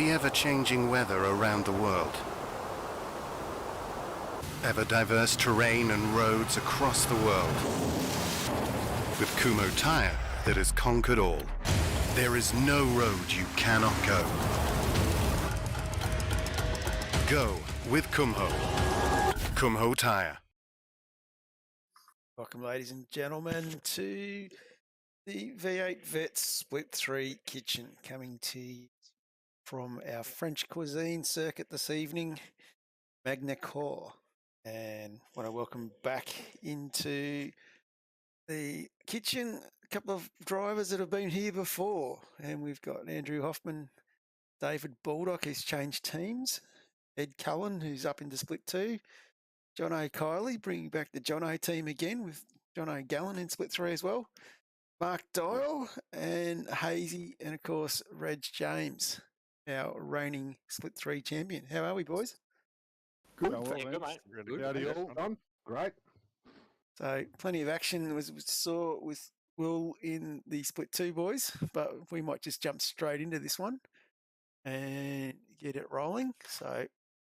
the ever-changing weather around the world. Ever-diverse terrain and roads across the world. With Kumho Tire that has conquered all. There is no road you cannot go. Go with Kumho. Kumho Tire. Welcome, ladies and gentlemen, to the V8 Vets Split 3 Kitchen, coming to you from our French cuisine circuit this evening, Magny Cours. And want to welcome back into the kitchen a couple of drivers that have been here before. And we've got Andrew Hoffman, David Baldock, who's changed teams, Ed Cullen, who's up into Split 2, John O'Kiley, bringing back the John O team again with John O'Gallen in Split 3 as well, Mark Doyle and Hazy, and of course Reg James, our reigning Split 3 champion. How are we, boys? Good. Well, good, mate. Good. Howdy all done? Great. So plenty of action was saw with Will in the Split 2, boys, but we might just jump straight into this one and get it rolling. So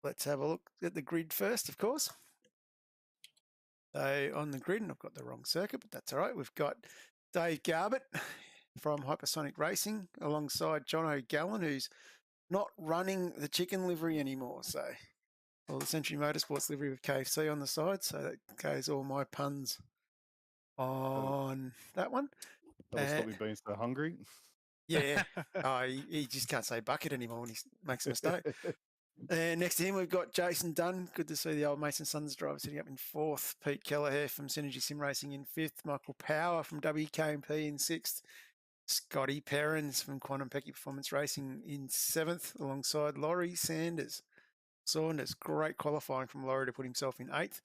let's have a look at the grid first, of course. So on the grid, and I've got the wrong circuit, but that's all right. We've got Dave Garbutt from Hypersonic Racing alongside John O'Gallen, who's not running the chicken livery anymore. So, the Century Motorsports livery with KFC on the side. So that goes all my puns on that one. That'll stop me being so hungry. Yeah. He just can't say bucket anymore when he makes a mistake. And next to him, we've got Jason Dunn. Good to see the old Mason Sons driver sitting up in fourth. Pete Kelleher from Synergy Sim Racing in fifth. Michael Power from WKMP in sixth. Scotty Perrins from Quantum Pecky Performance Racing in seventh, alongside Laurie Saunders. Great qualifying from Laurie to put himself in eighth.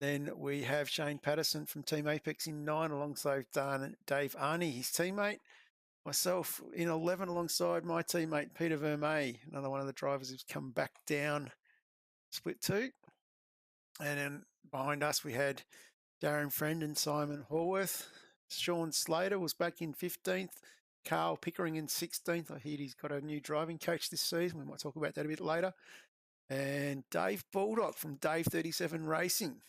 Then we have Shane Patterson from Team Apex in nine, alongside Dave Arney, his teammate. Myself in 11 alongside my teammate Peter Vermey, another one of the drivers who's come back down Split 2. And then behind us we had Darren Friend and Simon Horworth. Sean Slater was back in 15th. Carl Pickering in 16th. I hear he's got a new driving coach this season. We might talk about that a bit later. And Dave Baldock from Dave 37 Racing.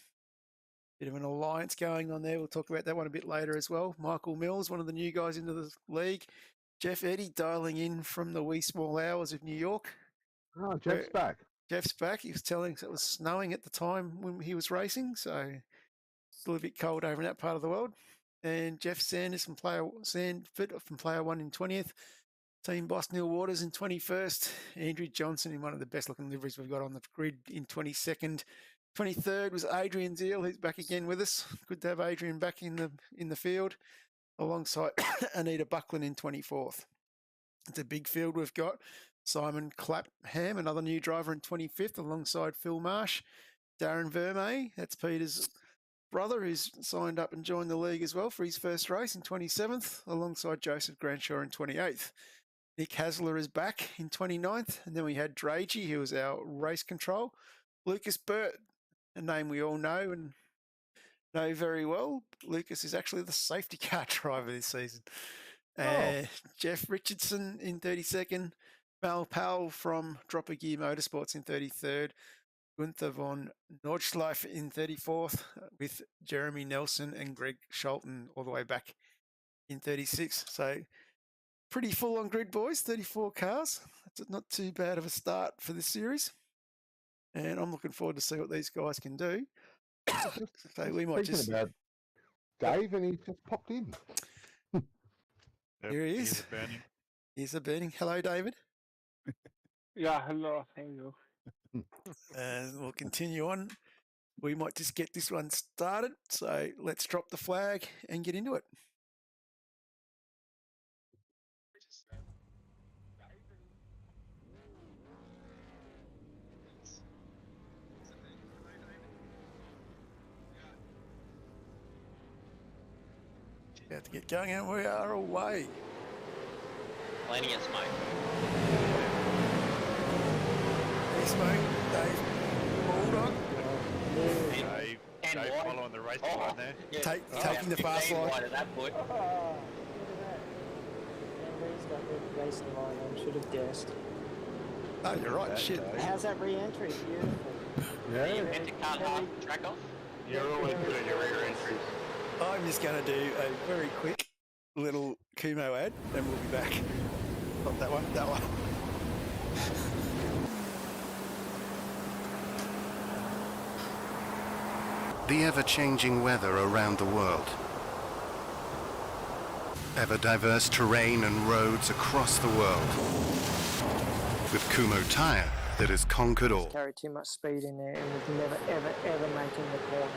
Bit of an alliance going on there. We'll talk about that one a bit later as well. Michael Mills, one of the new guys into the league. Jeff Eddy dialing in from the wee small hours of New York. Oh, Jeff's back. Jeff's back. He was telling us it was snowing at the time when he was racing, so still a bit cold over in that part of the world. And Jeff Sanders from Sandford from Player One in 20th. Team Boss Neil Waters in 21st. Andrew Johnson in one of the best looking liveries we've got on the grid in 22nd. 23rd was Adrian Zeal, who's back again with us. Good to have Adrian back in the field, alongside Anita Buckland in 24th. It's a big field we've got. Simon Clapham, another new driver in 25th, alongside Phil Marsh. Darren Vermey, that's Peter's brother, who's signed up and joined the league as well for his first race in 27th, alongside Joseph Granshaw in 28th. Nick Hasler is back in 29th. And then we had Dragey, who was our race control. Lucas Burt, a name we all know and know very well. Lucas is actually the safety car driver this season. Jeff Richardson in 32nd. Mal Powell from Dropper Gear Motorsports in 33rd. Gunther von Nordschleife in 34th, with Jeremy Nelson and Greg Scholten all the way back in 36. So pretty full on grid, boys. 34 cars. That's not too bad of a start for this series. And I'm looking forward to see what these guys can do. So we might just about Dave, and he just popped in. Here he is. Here's a burning. Hello, David. Yeah, hello. How are you? And we'll continue on. We might just get this one started. So let's drop the flag and get into it. About to get going, and we are away. Landing at smoke. Hey, Smoke, Dave Baldock. Dave following the race line there. Yeah. Taking the fast line. At that point. Look at that. Amber's got the racing line on. Should have guessed. Oh, you're right. Shit. How's that re-entry? Beautiful. You Yeah. meant to cut half the track off? You're always good at your rear entries. I'm just going to do a very quick little Kumo ad, and we'll be back. Not that one. That one. The ever-changing weather around the world. Ever-diverse terrain and roads across the world. With Kumo tyre that has conquered all. Carried too much speed in there and was never, ever making the corner.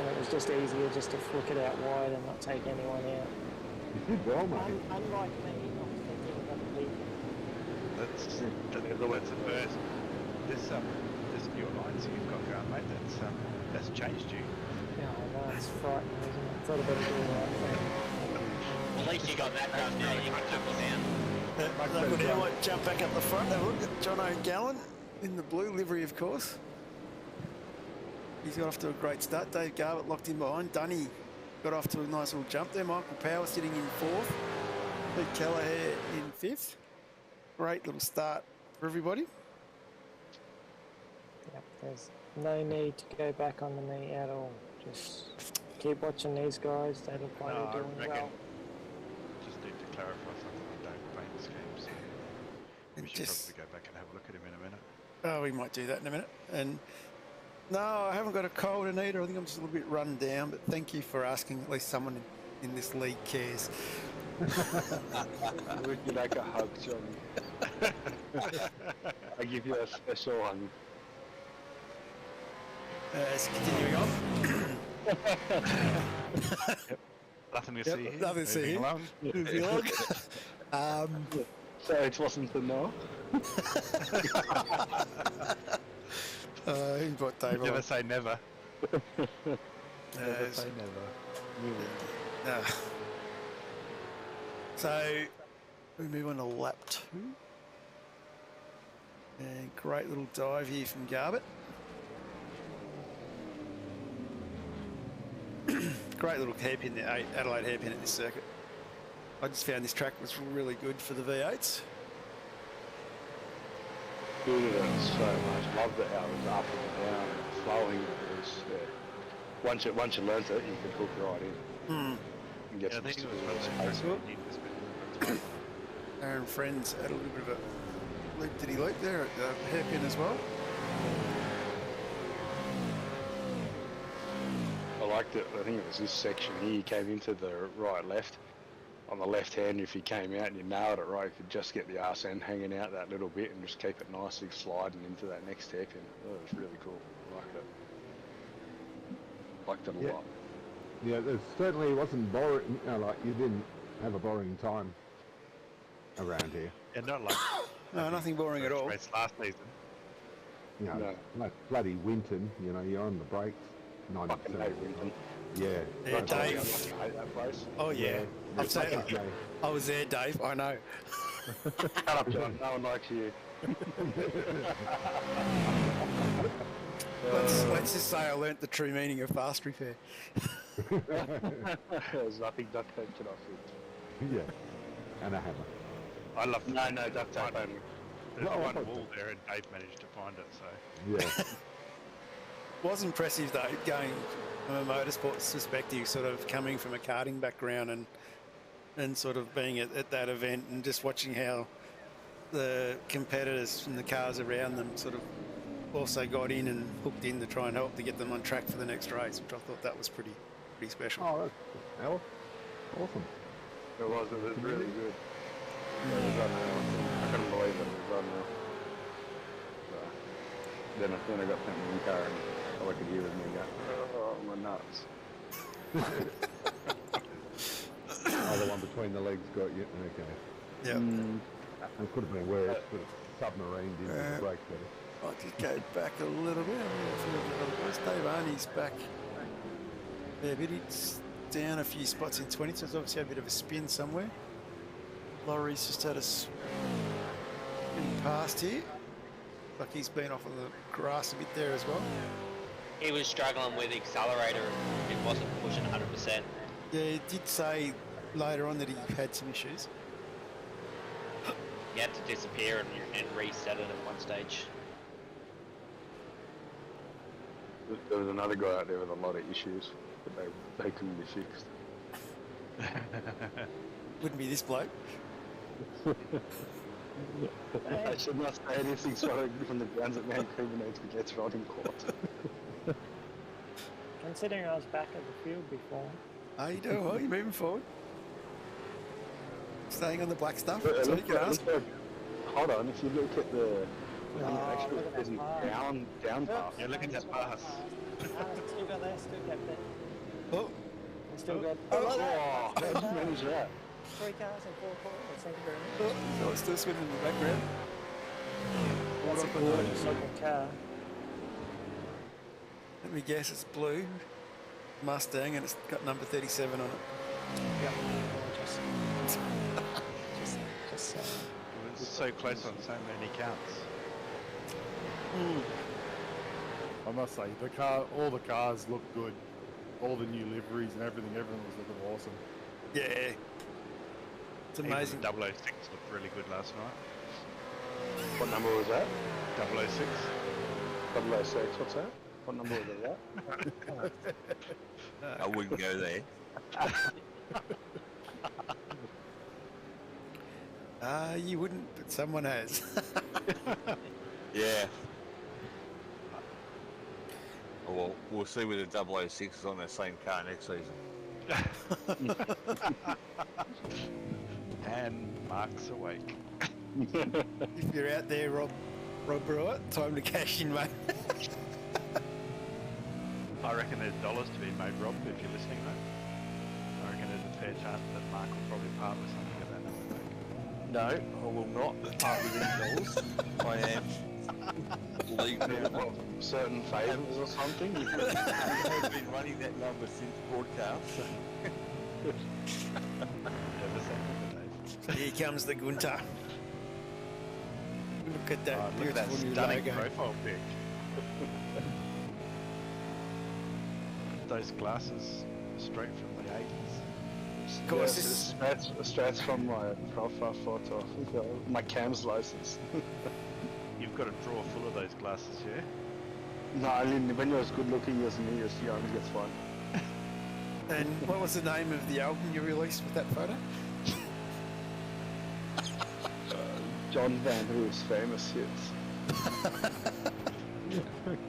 And it was just easier just to flick it out wide and not take anyone out. You did well, mate. Unlike me, not thinking of other people. That's the first. This new alliance you've got going, mate. That's changed you. Yeah, I know, it's frightening, isn't it? Thought I better do the right thing. At least you got that car now, you can knuckle down. Look at how I jump back up the front. Have a look at John O'Gallen in the blue livery, of course. He's got off to a great start. Dave Garbutt locked in behind. Dunny got off to a nice little jump there. Michael Power sitting in fourth. Pete Kelleher in fifth. Great little start for everybody. Yep, there's no need to go back on the knee at all. Just keep watching these guys. They look like they're doing well. Just need to clarify something on Dave Payne's game. So we should Just, probably go back and have a look at him in a minute. oh, we might do that in a minute. And no, I haven't got a cold, Anita. I think I'm just a little bit run down. But thank you for asking. At least someone in this league cares. Would you like a hug, Johnny? I give you a special one. It's continuing on. Nothing to see here. Nothing to see Moving here. along. Moving along. So it wasn't a no? He brought Dave Never on. say never. Never say never. So we move on to lap 2. And great little dive here from Garbutt. Great little hairpin there, Adelaide hairpin at this circuit. I just found this track was really good for the V8s. Good at it so much. Loved it how it was up and down and flowing. It was, once you learnt it, you could hook right in. And get Yeah, I some think it was serious really pace. impressive. He did this bit. Aaron Friends had a little bit of a loop there at the hairpin as well. I liked it. I think it was this section here. You came into the right left. On the left hand, if you came out and you nailed it right, you could just get the arse end hanging out that little bit and just keep it nicely sliding into that next hairpin. Oh, it was really cool. I liked it. Liked it a Yeah. lot. Yeah, there certainly wasn't boring. Like you didn't have a boring time around here. Yeah, not like No, nothing boring at all. race last season. You know, No. like bloody Winton. You know, you're on the brakes. Fucking 90%. hate Winton. Yeah. Yeah, Right. Dave. I fucking hate that place. Oh yeah, I'm saying Okay. I was there, Dave. I know. Shut up, John. No one likes you. Let's just say I learnt the true meaning of fast repair. There's nothing duct tape can offer. Yeah. And a hammer. I love the No, duct tape only. There's No, I one thought wall so. there and Dave managed to find it, so Yeah. Was impressive though, going from a motorsports perspective, sort of coming from a karting background and sort of being at that event and just watching how the competitors and the cars around them sort of also got in and hooked in to try and help to get them on track for the next race, which I thought that was pretty special. Oh, that's hell. Awesome. It was really good. It was unreal. I couldn't believe it. It was unreal. So, then I got sent in the car and all I could hear was me go, oh, my nuts. Oh, the one between the legs got you. Okay. Yeah. It could have been worse, but it's submarined into the brake pedal. I could go back a little bit. Dave Arney's back. Yeah, but he's down a few spots in 20, so it's obviously a bit of a spin somewhere. Laurie's just had a spin past here. Like he's been off on the grass a bit there as well. He was struggling with the accelerator. It wasn't pushing 100%. Yeah, he did say later on that he had some issues. You had to disappear and reset it at one stage. There was another guy out there with a lot of issues, but they couldn't be fixed. Wouldn't be this bloke. I should not say anything from the grounds that man criminals gets rod in court. Considering I was back at the field before. How you doing? Well, you moving forward? Staying on the black stuff? That's all you can ask. Hold on, if you look at the actually look at that pass. down path. Yeah, look at that pass. Still got there, still kept it. Oh, Still got. Oh, how did you manage that? 3 cars and 4 cars. Thank you very much. oh, so it's still swimming in the background. That's a gorgeous looking car. Let me guess, it's blue. Mustang, and it's got number 37 on it. Yep. Gorgeous. just It was so close on so many counts. I must say, all the cars look good. All the new liveries and everything was looking awesome. Yeah. It's amazing. Even the 006 looked really good last night. What number was that? 006. 006, what's that? What number was that? I wouldn't go there. You wouldn't, but someone has. Yeah. Oh, well, we'll see with the 006 is on that same car next season. And Mark's awake. If you're out there, Rob Brewer, time to cash in, mate. I reckon there's dollars to be made, Rob, if you're listening, mate. I reckon there's a fair chance that Mark will probably part with something of that number, mate. No, I will not part with any dollars. I am legally Certain favours or something? I've been running that number since broadcast. Never say never, Dave. Here comes the Gunter. Look at that Look at that beautiful new stunning logo. profile pic. Those glasses straight from the 80s. Of course, Yes, this straight from my profile photo. My CAMS license. You've got a drawer full of those glasses, yeah? No, I mean, when you're as good looking as me, as young, gets fun. And what was the name of the album you released with that photo? John Van Hoof's famous hits.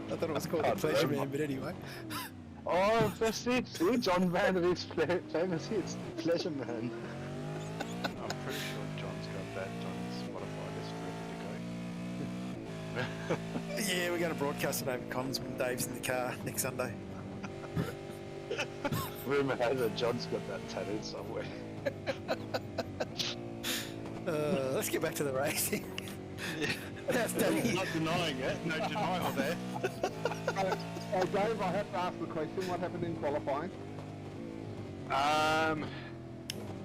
I thought it was called The Pleasure Man, but anyway. Oh, that's it. See, John Van Hoof's famous hits. Pleasure Man. I'm pretty sure John's got that on Spotify list ready to go. Yeah, we're going to broadcast it over comms when Dave's in the car next Sunday. Rumour has it John's got that tattooed somewhere. Let's get back to the racing. That's I'm Danny. not denying it. No denial there. Oh, Dave, I have to ask the question. What happened in qualifying? I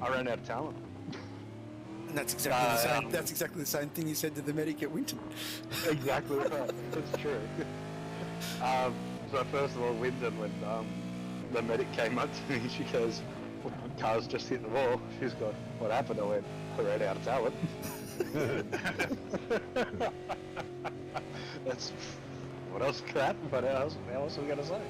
ran out of talent. And that's exactly the same. That's exactly the same thing you said to the medic at Winton. Exactly right. That's true. So first of all, Wyndham, when the medic came up to me, she goes, well, "Car's just hit the wall." She's gone, "What happened?" I went, "I ran out of talent." That's what else could happen? What else are we gonna say?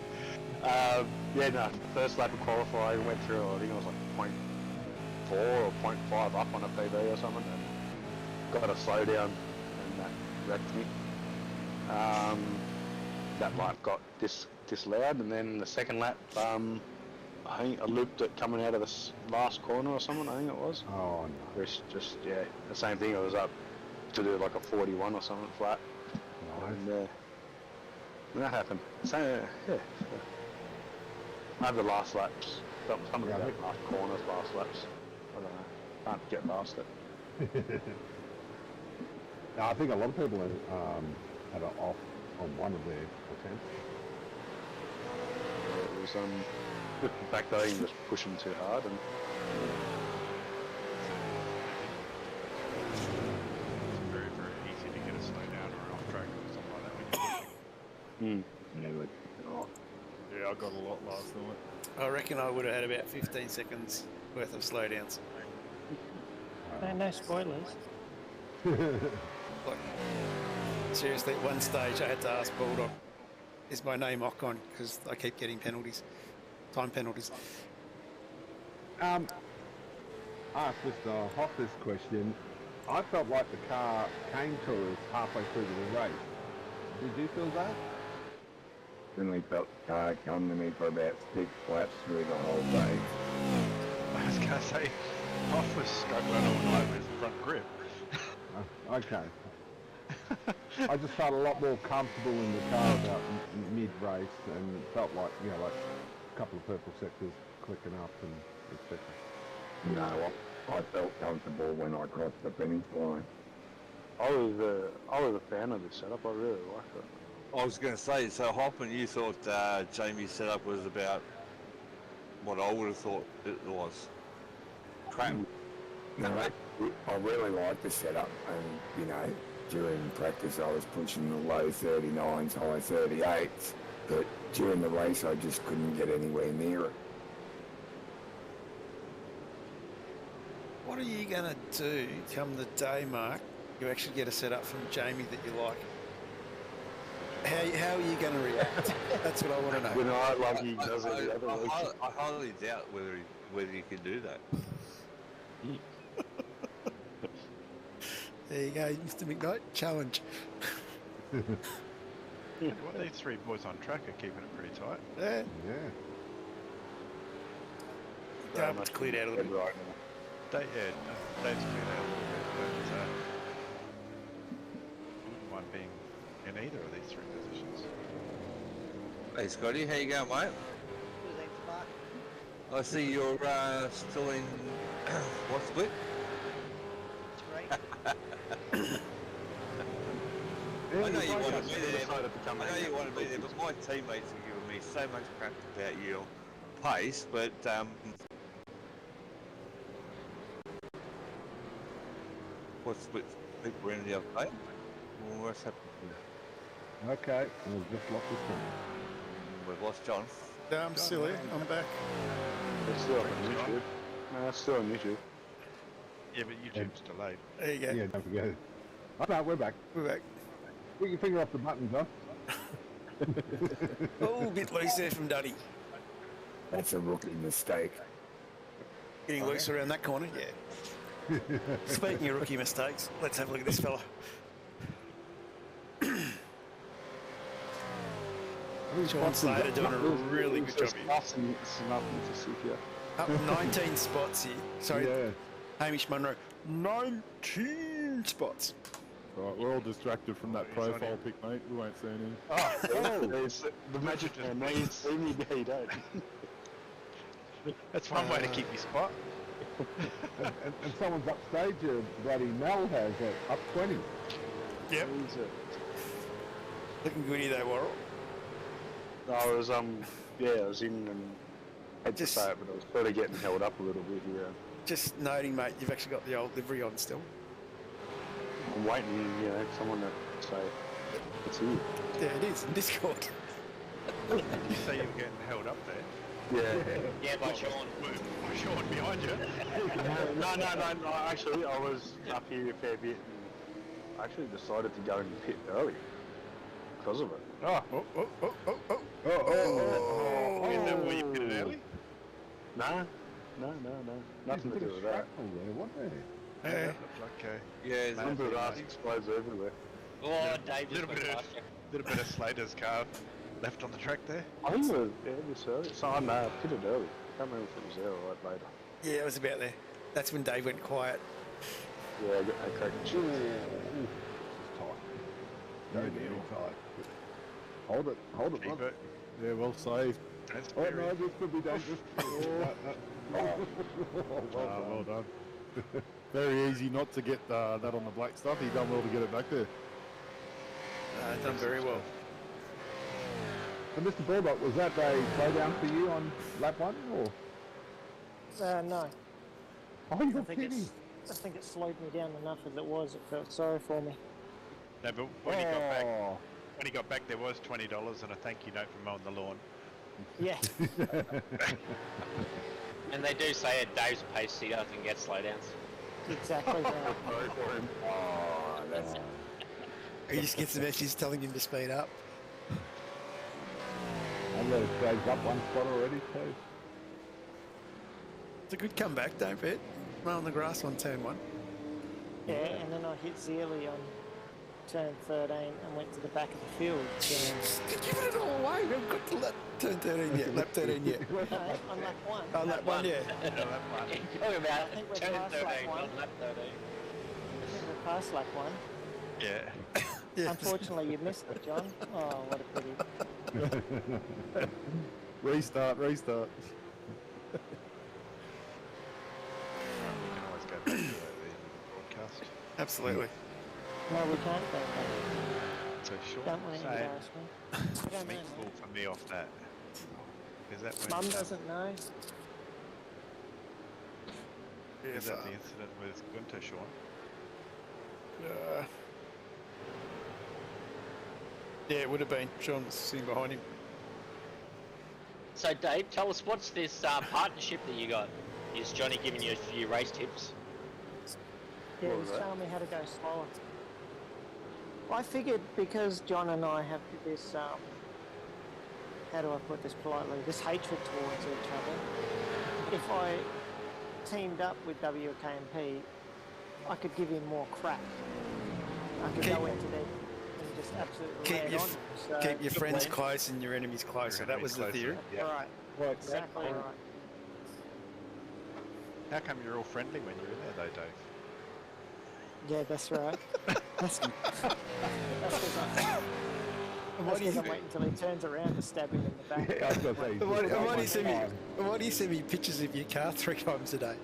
Yeah, no. First lap of qualifying went through. I think it was like 0.4 or 0.5 up on a PB or something, and got a slow down, and that wrecked me. That lap got disallowed, and then the second lap, I think I looped it coming out of the last corner or something. I think it was. Oh, no. It's just the same thing. I was up to do like a 41 or something flat, and that happened. So yeah, over the last laps, some of the last corners, last laps. I don't know. Can't get past it. Now, I think a lot of people had an off on one of their attempts. It was in fact, I think just pushing too hard, and It's very, very easy to get a slow down or an off track or something like that when you're pushing. Yeah, I got a lot last night. I reckon I would have had about 15 seconds worth of slowdowns. No spoilers. Like, seriously, at one stage I had to ask Bulldog, is my name Ocon? Because I keep getting penalties, time penalties. Ask Mr. Hoff this question. I felt like the car came to us halfway through the race. Did you feel that? Certainly felt the car come to me for about 6 laps through the whole day. I was going to say, Hoff was struggling all night with his front grip. Okay. I just felt a lot more comfortable in the car about mid-race and felt like, you know, like a couple of purple sectors clicking up and etc. No, I felt comfortable when I crossed the finish line. I was a fan of this setup. I really liked it. I was going to say, so Hoffman, you thought Jamie's setup was about what I would have thought it was. Crap. No, I really liked the setup, and you know, during practice I was pushing the low 39s, high 38s, but during the race I just couldn't get anywhere near it. What are you going to do come the day, Mark? You actually get a setup from Jamie that you like. How are you going to react? That's what I want to know. You know, like he does every other week. I highly doubt whether he can do that. There you go, Mr. McKnight. Challenge. Well, these three boys on track are keeping it pretty tight. Yeah. Yeah. It's cleared out a little bit. Right now. Dave's cleared out a little bit, but I wouldn't mind being in either of these three positions. Hey Scotty, how you going, mate? I see you're still in what split? I know you want to be there. I know you want to be there, but my teammates are giving me so much crap about your pace. But what split people were in the other day? Well, what's happened? Okay, we've just lost this one. We've lost John. No, I'm still here. I'm back. It's still on YouTube. No, it's still on YouTube. Yeah, but YouTube's delayed. There you go. Yeah, don't forget it. Okay, we're back. We're back. Put your finger off the button, John. Oh, a bit loose there from Duddy. That's a rookie mistake. Getting loose around that corner, yeah. Speaking of rookie mistakes, let's have a look at this fella. Sean Slater doing a really good job here. It's nothing to see here. Up 19 spots here. Sorry, Yeah. Hamish Munro. 19 spots. Right, we're all distracted from that profile pic, mate. We won't see any. It's the magic man. Now you see me, but you don't. That's one way to keep your spot. And someone's upstage, bloody Mel has it, up 20. Yep. Looking goody though, Warrell. No, I was I was in and I had to Just- say it, but I was sort of getting held up a little bit here. Just noting, mate, you've actually got the old livery on still. I'm waiting, you know, someone to say it's you. Yeah, it is in Discord. You say you're getting held up there. Yeah. Yeah, by Sean. By Sean behind you. No. Actually, I was up here a fair bit, and I actually decided to go and pit early because of it. Oh, Oh. is that why you pitted early? No, nothing to do with that. There, wasn't there? Yeah, Yeah. that looked like Yeah, there's Number of ass explodes everywhere. Oh, Dave just little went bit of past you. little bit of Slater's car left on the track there. I think it was this early. So I know, I pitted early. I can't remember if it was there or right later. Yeah, it was about there. That's when Dave went quiet. Yeah, I got that crack and shit. It's tight. Very, very tight. Hold it, Keep Ron. it. Yeah, well saved. That's Oh very- no, this could be dangerous. Well done. Very easy not to get that on the black stuff. He done well to get it back there. Done very well. So Mr. Bulldog, was that a slowdown for you on lap 1 or? No. Oh, you're kidding. I think it slowed me down enough as it was. It felt sorry for me. No, but when he got back, Oh. there was $20 and a thank you note for mowing the lawn. Yeah. And they do say at Dave's pace he doesn't get slowdowns. Exactly right. Sorry for him. Oh, that's He just gets the messages telling him to speed up. I let it drag up one spot already too. It's a good comeback, don't bet. Mowing the grass on turn 1. Yeah, and then I hit Zealy on turn 13 and went to the back of the field. You're giving it all away. We haven't got to turn 13 yet, lap 13 yet. No, on lap 1. Oh, lap 1, yeah. Talking about I think we're turn past 13 lap 1. on lap 13. I think we're past lap 1. Yeah. Yeah. Unfortunately, you missed it, John. Oh, what a pity. Restart. We can always go back to the broadcast. Absolutely. No, we can't go back. So Sean, Don't want to say embarrass me. I don't speak know, full for me off that. Is that when, Mum doesn't know. is that the incident with Gunter, Sean? Yeah, it would have been. Sean was sitting behind him. So Dave, tell us what's this partnership that you got? Is Johnny giving you a few race tips? Yeah, he's telling me how to go slower. I figured because John and I have this, how do I put this politely, this hatred towards each other, if I teamed up with WKMP, I could give him more crap. I could go into there and just absolutely Keep your friends close and your enemies closer. Your That enemies was the theory. closer, yeah. Right, Well, exactly right. How come you're all friendly when you're in there though, Dave? Yeah, that's right. That's because I'm waiting until he turns around to stab him in the back. Yeah, I was gonna say, Why just do you send me? time. Why do you send me pictures of your car 3 times a day?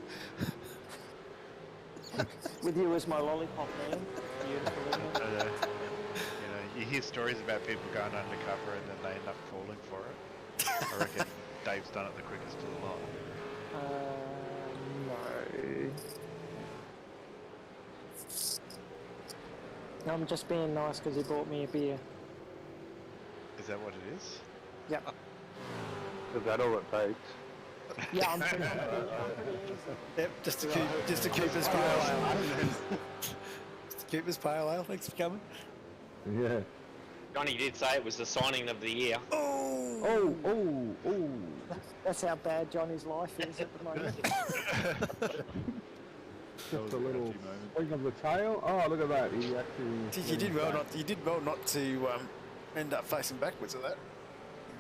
With you as my lollipop man. Beautiful, isn't it? You know, you hear stories about people going undercover and then they end up falling for it. I reckon Dave's done it the quickest of the lot. No. I'm just being nice because he bought me a beer. Is that what it is? Yep. Is that all it takes? Yeah, I'm pretty Yep, just to keep us pale ale. Just to keep us pale ale. Thanks for coming. Yeah. Johnny did say it was the signing of the year. Oh. That's how bad Johnny's life is at the moment. Just a little swing of the tail. Oh, look at that. He actually. You did well not. You did well not to end up facing backwards at that.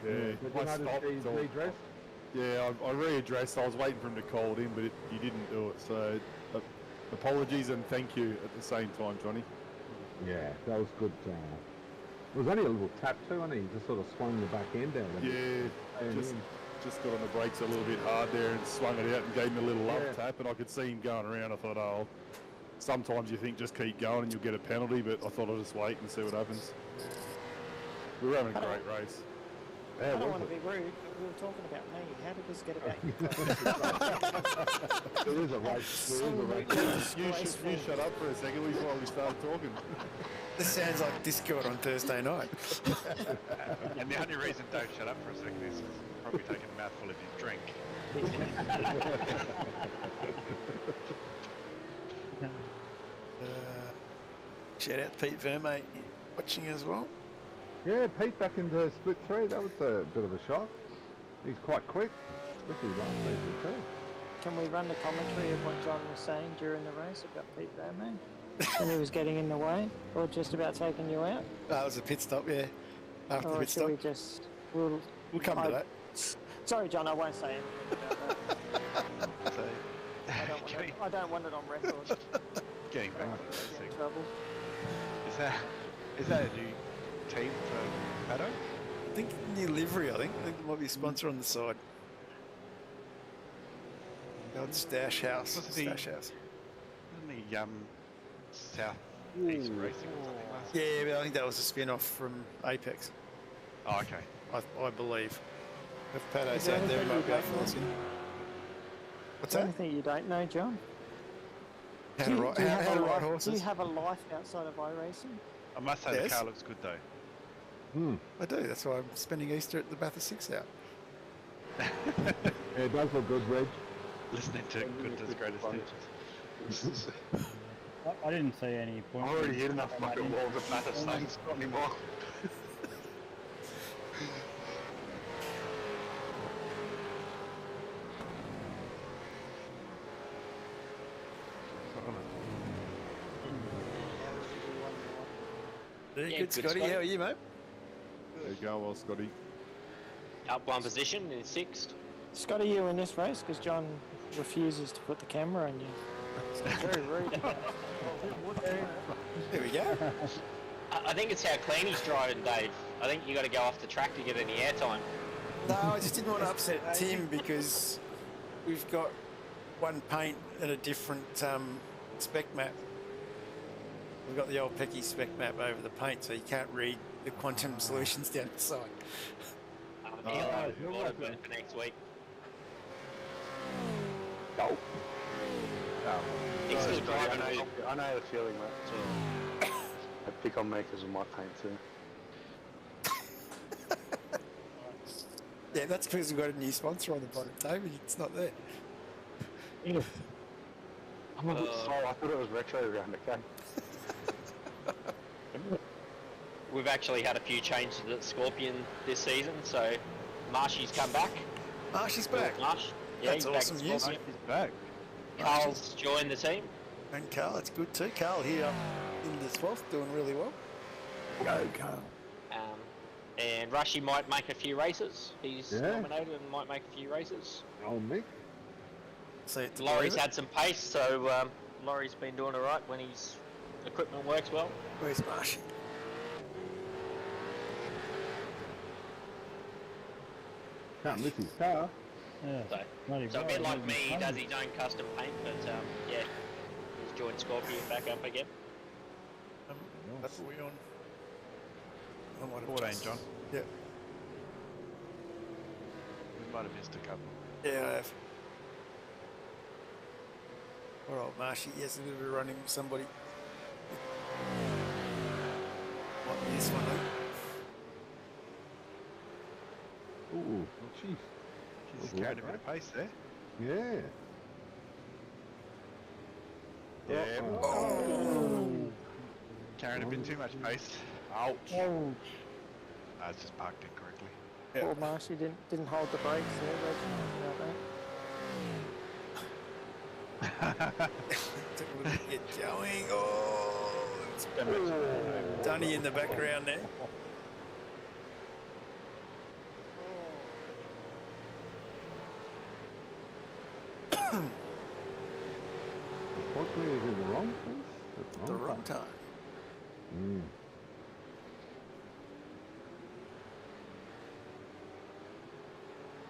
Yeah, Did you I notice stopped. he's redressed? Yeah, I readdressed. I was waiting for him to call it in, but he didn't do it. So, apologies and thank you at the same time, Johnny. Yeah, that was good. It was only a little tap too, and he just sort of swung the back end out. Yeah, just got on the brakes a little bit hard there and swung it out and gave me a little love tap, and I could see him going around. I thought, oh, sometimes you think just keep going and you'll get a penalty, but I thought I'll just wait and see what happens. We were having a great race. I don't want to be rude, but we were talking about me. How did this get about you? There is a race. You shut up for a second before we started talking. This sounds like Discord on Thursday night. And the only reason don't shut up for a second is probably taking a mouthful of his drink. Shout out Pete Vermate watching as well. Yeah, Pete back into split 3. That was a bit of a shock. He's quite quick, especially last season too. Can we run the commentary of what John was saying during the race about Pete Bowman? When he was getting in the way, or just about taking you out? That was a pit stop, yeah. After the Or pit should stop. we just... We'll come to that. Sorry, John, I won't say anything about that. So, I don't want it on record. getting back to the Get in racing. trouble. Is that a new team for Paddo? I think new livery, I think there might be a sponsor on the side. The old Stash House. Was it Stash House. Wasn't he South East Racing or something last year? Yeah, but I think that was a spin-off from Apex, Oh, okay. I believe. If Paddo's Is there out there, anything might be you able to don't listen. What's Is there that? anything you don't know, John? How Do to you- ride, do you how have to a ride life- Do horses. you have a life outside of iRacing? I must say Yes. the car looks good though. I do, that's why I'm spending Easter at the Bathurst 6 out. Yeah, it does look good, Reg. Listening to Gunter's greatest hits. I didn't see any point. I already hit enough fucking walls of Bathurst things, not anymore. Very Yeah, good, good, Scotty. Scotty. How are you, mate? There you go, well, Scotty. Up one position in sixth. Scotty, you in this race because John refuses to put the camera on you. It's very rude. There we go. I think it's how clean he's driving, Dave. I think you got to go off the track to get any airtime. No, I just didn't want to upset Tim because we've got one paint and a different spec map. We've got the old Pecky spec map over the paint, so you can't read the quantum solutions down the side. He'll order it for next week. Go. He's still driving. I know the feeling, mate. I pick on me because of my paint too. Yeah, that's because we've got a new sponsor on the bottom, David. It's not there. I'm a bit slow. I thought it was retro round, okay? We've actually had a few changes at Scorpion this season, so Marshy's come back. Marshy's back. Marsh. Yeah, That's he's awesome back at news. Scorpion. He's back. Carl's joined the team. And Carl, it's good too. Carl here in the 12th, doing really well. Go, Carl. And Rushy might make a few races. He's nominated and might make a few races. Old Mick. See it to Laurie's believe it. had some pace, so Laurie's been doing all right when his equipment works well. Where's Marshy? Can't miss his car. Yeah. So a bit like me, he does his own custom paint, but yeah, he's joined Scorpion back up again. That's what we're on. I might have 14, just- John. Yeah. We might have missed a couple. Yeah, I have. Poor old Marshy, he has a bit of a run-in with somebody. Might be this one, though. Ooh, jeez. He's carried a bit of pace there. Yeah. Yeah. Oh. Carrying a bit too much pace. Ouch. Oh, It's just parked incorrectly. poor Marshy didn't hold the brakes there. Took a little bit to get going. Oh, it's Dunny in the background there. Unfortunately, is in the wrong place. That's The wrong time. Mm.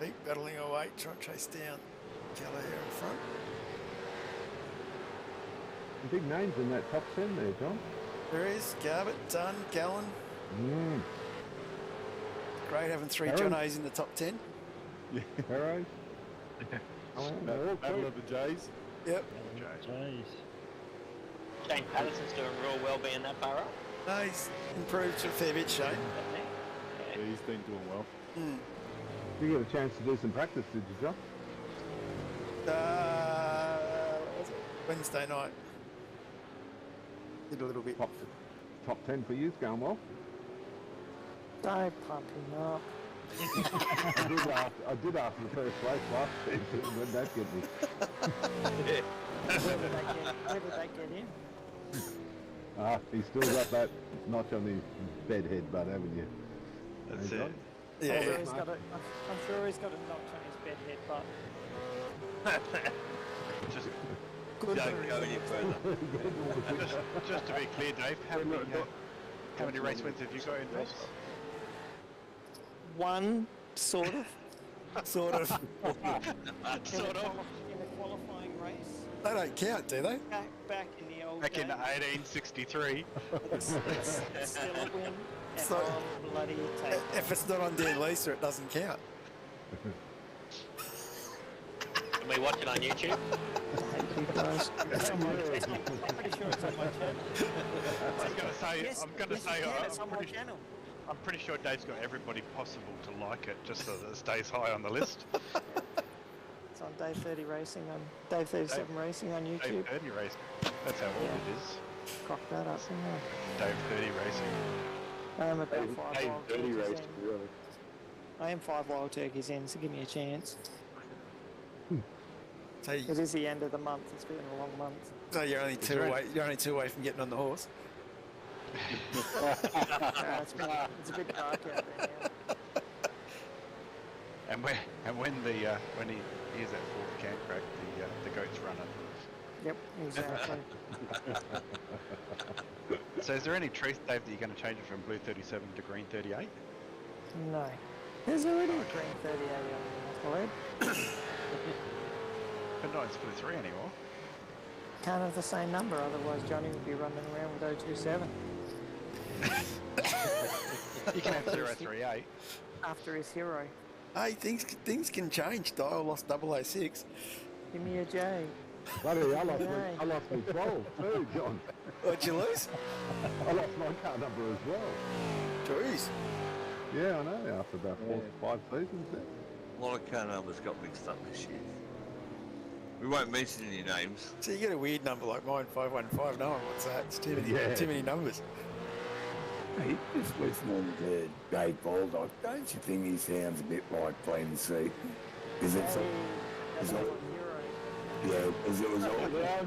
Keep battling away, trying to chase down Keller here in front. The big names in that top 10 there, John. There is Garbutt, Dunn, Gallen. Mm. Great having three Aaron. John A's in the top 10. Yeah. Arrows. Oh, they're all Battle cute. of the Jays. Yep. Jeez. Shane Patterson's doing real well being that far up. No, he's improved a fair bit, Shane. Yeah, he's been doing well. Mm. You get a chance to do some practice, did you, John? What was it? Wednesday night. Did a little bit. Top 10 for you's going well. Don't pump him up. I did after the first race last season. When that get me? Where did they get in? He's still got that notch on his bed head, but haven't you? That's Hey, it. John? Yeah. I'm sure he's got a notch on his bed head, but Just, good Don't for go him. any further. just to be clear, Dave, how many race wins have you got in this? One, sort of. Sort of. Sort of. In a qualifying race. They don't count, do they? Back in the old Back in days. 1863. It's still a win. And So- I'll bloody take it. If it's not on Dan Lisa, it doesn't count. Can we watch it on YouTube? Thank you guys. It's on my channel. I'm pretty sure it's on my channel. I was gonna say, Yes, I'm gonna yes, say, you can. It's on my channel. I'm pretty sure Dave's got everybody possible to like it, just so that it stays high on the list. It's on Dave 30 Racing on Dave 37 Racing on YouTube. Dave 30 Racing. That's how old it is. Cock that up, didn't Dave 30 Racing. I? I'm about 5 Dave wild 30 turkeys racing, in. really. I am 5 wild turkeys in, so give me a chance. So, It is the end of the month. It's been a long month. so you're only two away. You're only 2 away from getting on the horse. It's a bit dark out there now. And when he hears that fourth can crack, the goats run up. Yep, exactly. So is there any truth, Dave, that you're going to change it from blue 37 to green 38? No. There's already a green 38 on the lead. But not in split 3 anymore. Can't have the same number, otherwise Johnny would be running around with 027. You can have 038. After his hero. Hey, things can change. Dial lost 006. Give me a J. Bloody, I lost my 12 too, John. What'd you lose? I lost my car number as well. Jeez. Yeah, I know, after about 4 to 5 seasons there. A lot of car numbers got mixed up this year. We won't mention any names. So you get a weird number like mine, 515. No one wants that. It's too many numbers. Hey, just listening to Dave Baldock, don't you think he sounds a bit like Glenn Seaton? Is it so? Is it, yeah, because it was always, yeah,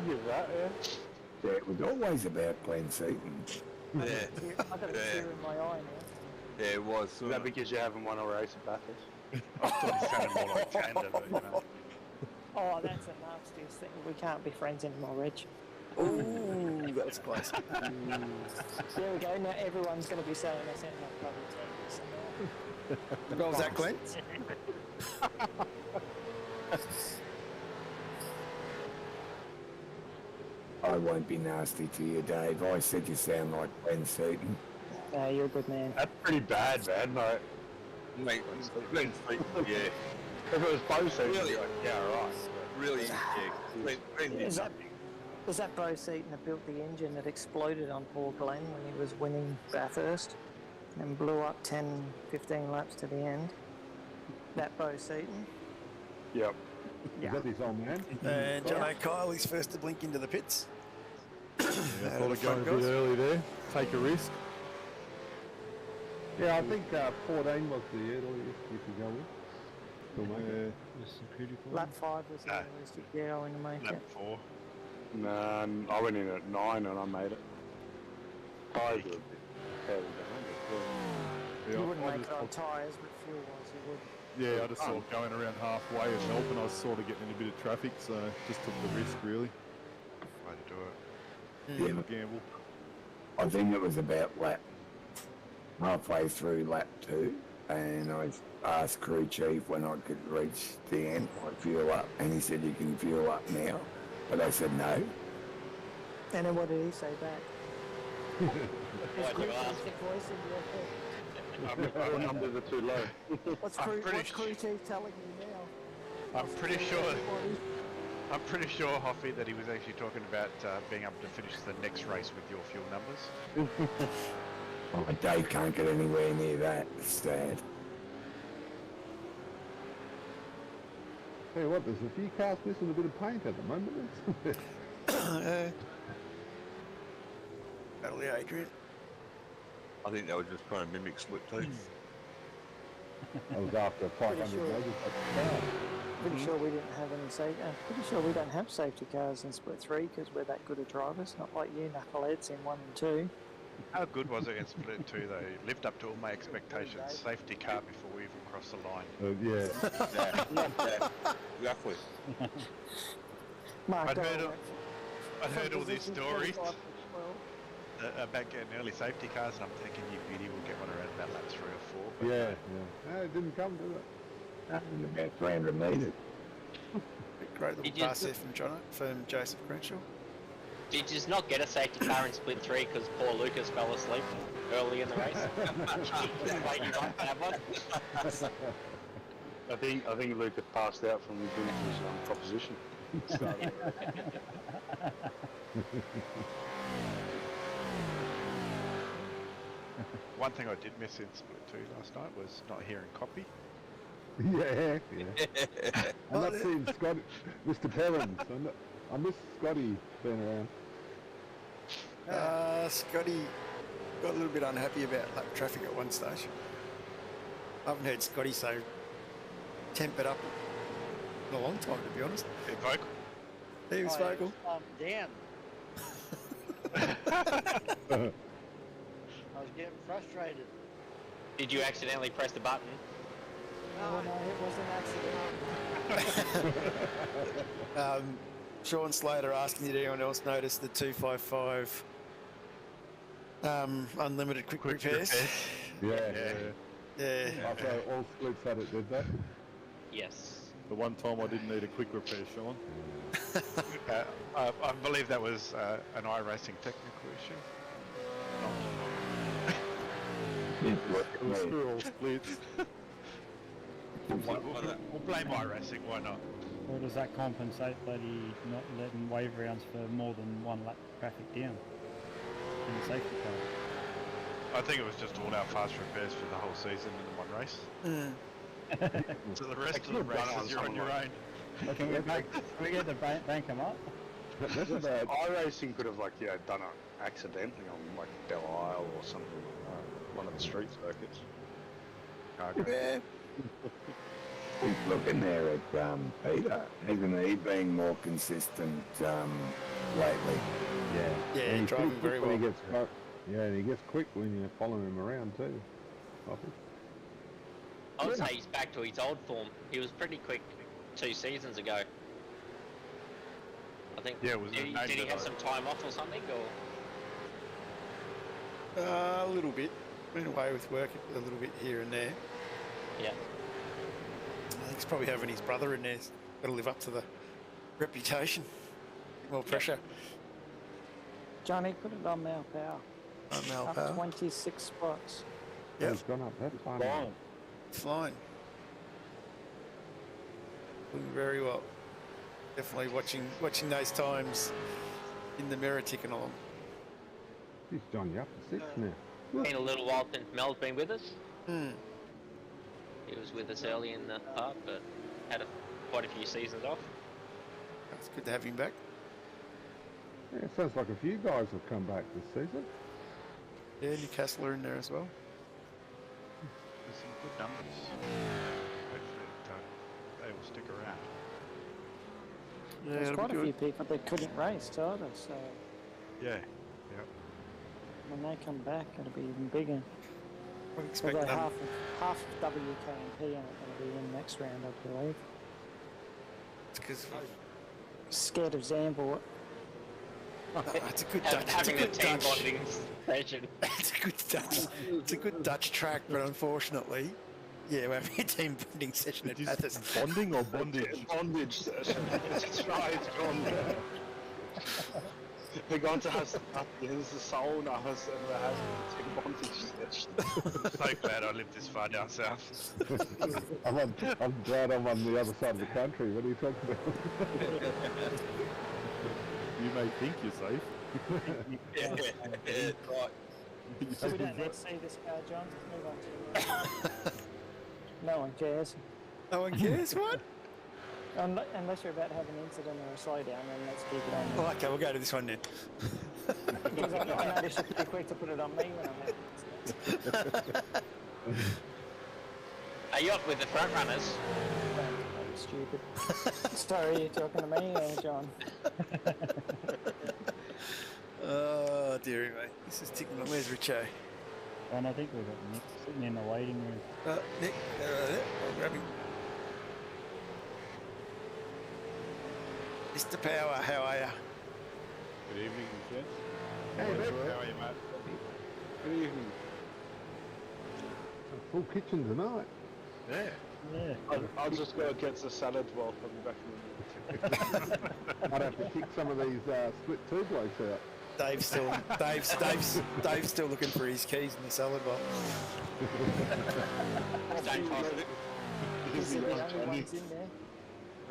it was always about Glenn Seaton. Yeah. I've got a tear in my eye now. Yeah, it was. Is that because you haven't won a race at Bathurst? I thought it sounded more like Canada, but you know. Oh, that's the nastiest thing. We can't be friends anymore, Reg. Ooh, that was close. There we go. Now everyone's going to be saying I sound like bloody Terry. What was that, Glenn? I won't be nasty to you, Dave. I said you sound like Glenn Seaton. No, you're a good man. That's pretty bad, man. Like, Mate, Glenn Seaton, yeah. if it was both seasons, Really? you're like, yeah, alright. Really, yeah. Glenn did Is that, something. was that Bro Seaton that built the engine that exploded on poor Glenn when he was winning Bathurst and blew up 10, 15 laps to the end? That Bro Seaton? Yep. Is that his old man? And John O'Kyle, he's first to blink into the pits. Yeah, I thought I'd go a bit early there. Take a risk. Yeah, I think 14 was the earliest you could go with. Yeah. Lap 5 was the earliest you'd get going to make Lap it. 4. Nah, I went in at 9 and I made it. Tyres were a bit heavy down. You wouldn't I make just- it on tyres, but fuel-wise you would. Yeah, I just saw it going around halfway at Melbourne. I was sort of getting in a bit of traffic, so just took the risk, really. Way to do it. Yeah, Gamble. I think it was about halfway through lap 2, and I asked crew chief when I could reach the end, I'd fuel up, and he said you can fuel up now, but I said no. And then what did he say back? Why'd you ask? Voice in your head. The numbers are too low. What's I'm crew pretty chief telling you now? I'm pretty sure, Hoffy, that he was actually talking about being able to finish the next race with your fuel numbers. Oh, Dave can't get anywhere near that, it's sad. Tell you what, there's a few cars missing a bit of paint at the moment. That'll be Adrian. I think they were just trying to mimic split 2. I was after 500 sure. metres at the start. Pretty sure we didn't have any pretty sure we don't have safety cars in split 3 because we're that good at drivers, not like you knuckleheads in 1 and 2. How good was it in Split 2 though? It lived up to all my expectations. Safety car before we even crossed the line. Yeah. Exactly. Mark I'd heard Dole of- went I heard all these position stories 25 to 12. about getting early safety cars, and I'm thinking you beauty will get one around about lap 3 or 4. But Yeah. No, it didn't come, did it? Nothing about 300 metres. Great little Did you- pass there from Joseph Crenshaw. Did you just not get a safety car in split 3 because poor Lucas fell asleep early in the race? Wait, you might have one. I think Luke had passed out from his proposition. one thing I did miss in Split 2 last night was not hearing copy. Yeah, yeah. I'm not seeing Scotty, Mr. Perrins. I miss Scotty being around. Scotty got a little bit unhappy about lap traffic at one stage. I haven't heard Scotty so tempered up in a long time, to be honest. Bit vocal. He was vocal. Down. I was getting frustrated. Did you accidentally press the button? Oh no, it was an accident. Sean Slater asking, did anyone else notice the 255 unlimited quick repairs? Yeah. Yeah. After all splits had it, did they? Yes. The one time I didn't need a quick repair, Sean. I believe that was an iRacing technical issue. It was through all splits. We'll blame iRacing, why not? Or does that compensate bloody not letting wave rounds for more than one lap traffic down in the safety car? I think it was just all our fast repairs for the whole season in one race. So the rest of the races you're on your own. Can we get the bank them up? That's about iRacing could have done it accidentally on like Belle Isle or something like that, one of the street circuits. Yeah. He's looking there at Peter, isn't he? Being more consistent lately. yeah. Yeah, And he's driving pretty very quick when well. he gets yeah, and he gets quick when you're following him around too. Poppy. I would say he's back to his old form. He was pretty quick 2 seasons ago. I think. Yeah, was did he have some time off or something, or? A little bit. Been away with work a little bit here and there. Yeah. I think he's probably having his brother in there. He's got to live up to the reputation. More pressure. Johnny, put it on Mal Power. On Mal Up Power. 26 spots. Yep. He's gone up. That's fine. Flying. Doing very well. Definitely watching those times in the mirror ticking along. He's John, you up to 6 now. Been a little while since Mel's been with us. Hmm. He was with us early in the part, but had quite a few seasons off. It's good to have him back. Yeah, it sounds like a few guys have come back this season. Yeah, Newcastle are in there as well. There's some good numbers. Hopefully they will stick around. Yeah, There's it'll quite be a good. few people that couldn't race either, so Yeah. when they come back, it'll be even bigger. I expect Although them. half of WKMP aren't going to be in next round, I believe. It's because Scared of Zambor. it's a good Having Dutch. It's a a good team Dutch. bonding session. It's a good Dutch. It's a good Dutch track, but unfortunately, yeah, we're having a team bonding session at Bathurst. Bonding or bondage? Bondage session. That's right, John. We're going to have the sauna has a bondage session. So glad I lived this far down south. I'm glad I'm on the other side of the country. What are you talking about? You may think you're safe. Yeah, right. So we don't need to see this car, John. Move on to No one cares. No one cares, what? Unless you're about to have an incident or a slowdown, then let's keep it on. Oh, okay, we'll go to this one then. Because I noticed you're pretty quick to put it on me when I'm having an incident. Are you up with the front runners? I'm stupid. Sorry, you're talking to me, John. Oh, dearie me. This is ticking on. Where's Richo? And I think we've got Nick sitting in the waiting room. Nick, I'll grab him. Mr. Power, how are you? Good evening, gents. Hey, Nick. How are you, mate? Good evening. Full kitchen tonight. Yeah. Yeah. I'll just go get the salad while I'm back in the minute. I'd have to kick some of these split two blokes out. Dave's still looking for his keys in the salad box. Don't toss it. These are the only ones in there.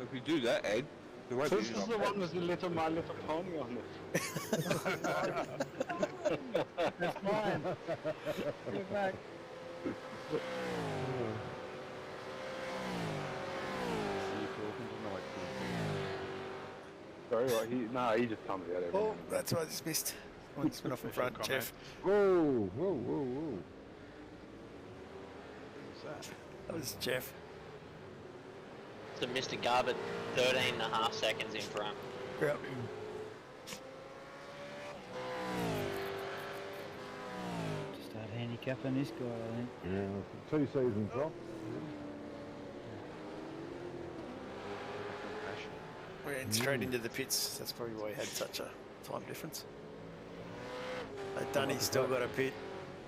If you do that, Ed, there won't be This is the one with the little My Little Pony on it. That's mine. Get back. sorry. Right, he just comes out every Oh, now and then. that's what I just missed. One spin off in Special front, Jeff. Whoa, whoa, whoa, whoa. What's that? That was Jeff. So Mr. Garbutt, 13.5 seconds in front. Yep. Start handicapping this guy, I think. Yeah, 2 seasons off. Went straight into the pits. That's probably why he had such a time difference. Dunny's still got a pit.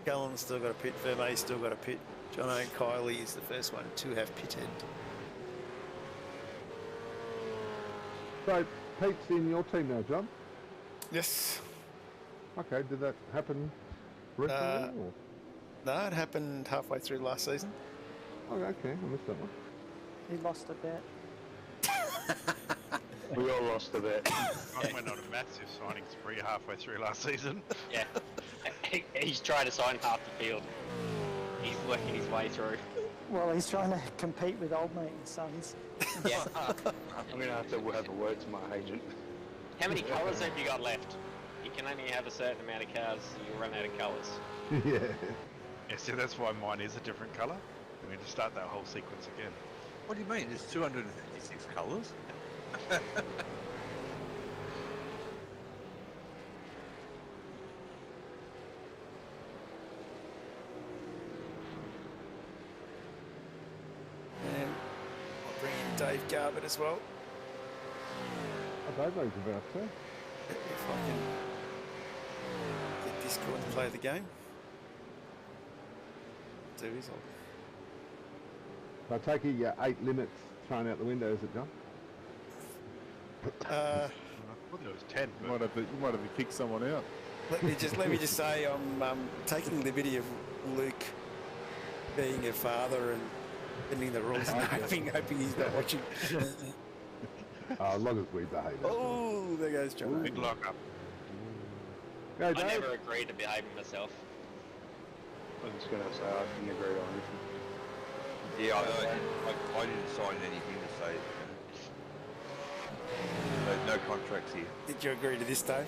Gallen's still got a pit. Vermeer's still got a pit. John and Kylie is the first one to have pitted. So, Pete's in your team now, John? Yes. Okay, did that happen recently? Or? No, it happened halfway through last season. Oh, okay, I missed that one. He lost a bet. We all lost a bet. I went on a massive signing spree halfway through last season. Yeah. He's trying to sign half the field. He's working his way through. Well, he's trying to compete with old mate and sons. Yeah. I'm going to have a word to my agent. How many colours have you got left? You can only have a certain amount of cars, and you'll run out of colours. Yeah. Yeah, see, that's why mine is a different colour. We need to start that whole sequence again. What do you mean? There's 256 colours? And I'll bring in Dave Garbutt as well. I don't know about to. If I can get Discord to play the game. Do his I take it you 8 limits thrown out the window, is it, John? I thought it was 10. You might have to kick someone out. Let me just say I'm taking the liberty of Luke being a father and bending the rules and hoping he's not watching. As long as we behave. Oh, there goes John. Big lock up. Go, I Dave. never agreed to behaving myself. I was just going to say I didn't agree on anything. Yeah, I didn't sign anything to say no contracts here. Did you agree to this, Dave?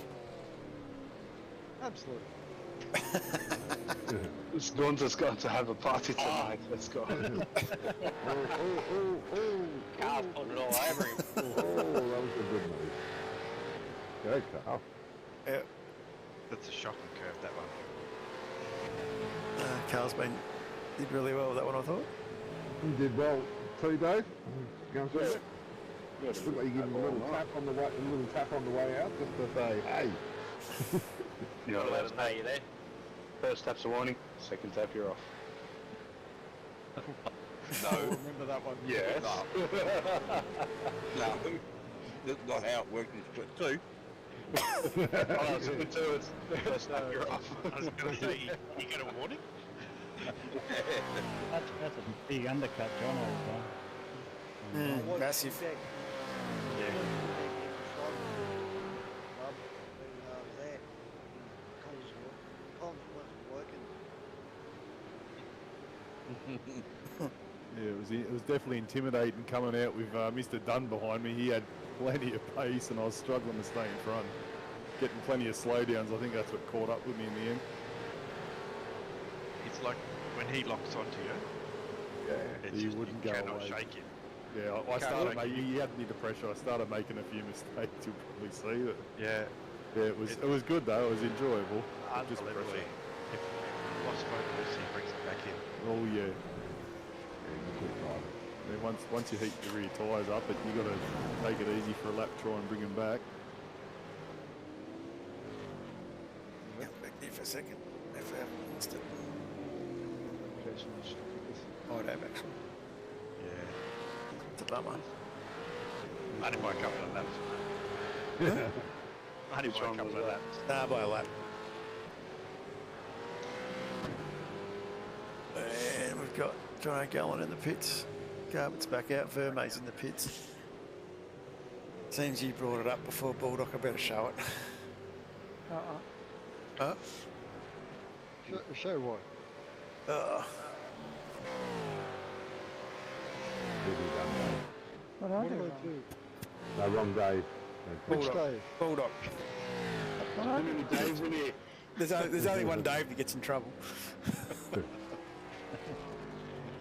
Absolutely. Scones going to have a party tonight. Let's go. Carl put it all over him. Oh, that was a good move. Go, Carl. Yeah. That's a shocking curve, that one. Carl's did really well with that one, I thought. You did well too, Dave. Go and see it. Looks like you give him a little tap on the way out, just to say, hey. You know, Let us know you're there. first tap's a warning, second tap you're off. No. Remember that one? Yes. No. That's not how it worked in split 2. Oh, split 2 is first tap you're off. I was going to say, you get a warning? That's a big undercut, John, over time. Massive. Yeah, it was definitely intimidating coming out with Mr. Dunn behind me. He had plenty of pace and I was struggling to stay in front. Getting plenty of slowdowns, I think that's what caught up with me in the end. It's like when he locks onto you. Yeah, It's he just, wouldn't you go cannot away. shake him. Yeah, I started making, he had me to pressure. I started making a few mistakes, you'll probably see that. Yeah. Yeah, it was good though, it was enjoyable. Just Unbelievably. pressure. If lost focus, he brings it back in. Oh yeah. Yeah, once you heat the rear tyres up, you got to take it easy for a lap, try and bring them back. Back there for a second. If I haven't missed it. I would have actually. Yeah. It's a bummer. Only by a couple of laps. Only by a couple of laps. Nah, by a lap. And we've got John O'Gallen in the pits. Garbutt's back out. Vermeer's in the pits. Seems you brought it up before, Bulldog. I better show it. Huh? Show what? What I What do did wrong? I do? No, wrong Dave. Which Bulldog. Dave? Bulldog. How many days in here? There's only one Dave that gets in trouble.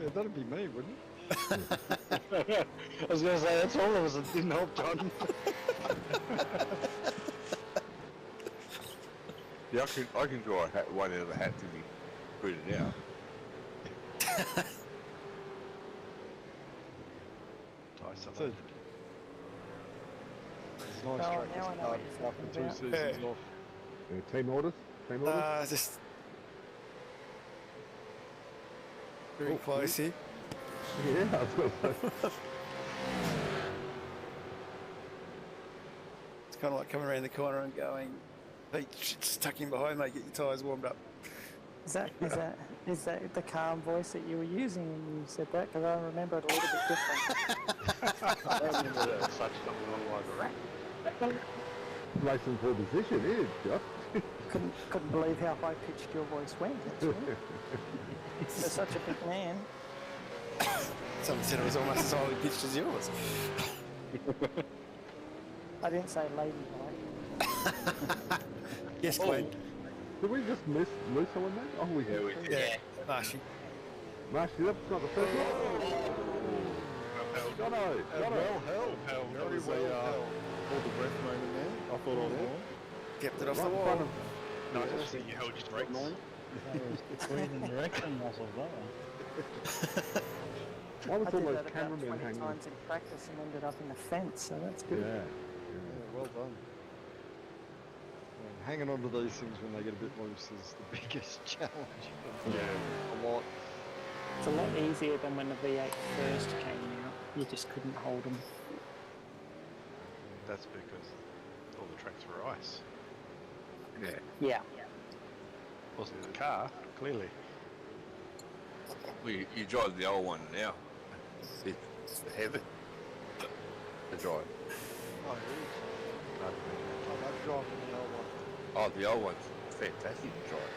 Yeah, that'd be me, wouldn't it? I was going to say, that's all of us. It didn't help John. Yeah, I can draw a hat, one out of the hat to be printed out. So, it's nice Oh, track now I to know start what you're after talking 2 about. seasons off. Team orders? Team orders? Just very Oh, close here. Yeah, I was going to say. It's kind of like coming around the corner and going, "Hey, just tuck in behind, mate. Get your tyres warmed up." Is that the calm voice that you were using when you said that? Because I remember it a little bit different. I remember that such something along like that. Racing for position, yeah, Josh. Couldn't believe how high pitched your voice went. Actually, you're such a big man. Someone said it was almost as highly pitched as yours. I didn't say ladylike. Yes, Glenn. Did we just miss Luso on that? Oh, we did. Yeah, Marshy. Marshy, that's not the first one. Jono, Well held. Very well held. Hold the breath moment there. I thought I was wrong. Kept it off the Right in wall. front of Nice to see you held your brakes. That was squeezing direction muscles, that one. Why was I all did those that about cameramen 20 hanging? times in practice and ended up in the fence, so that's good. Yeah. Yeah, well done. And hanging on to these things when they get a bit loose is the biggest challenge. A lot. It's a lot easier than when the V8 first came out. You just couldn't hold them. That's because all the tracks were ice. Yeah. Wasn't the car, clearly. Well, you drive the old one now. It's the heavy to drive. Oh, really? I love driving the old one. Oh, the old one's fantastic to drive.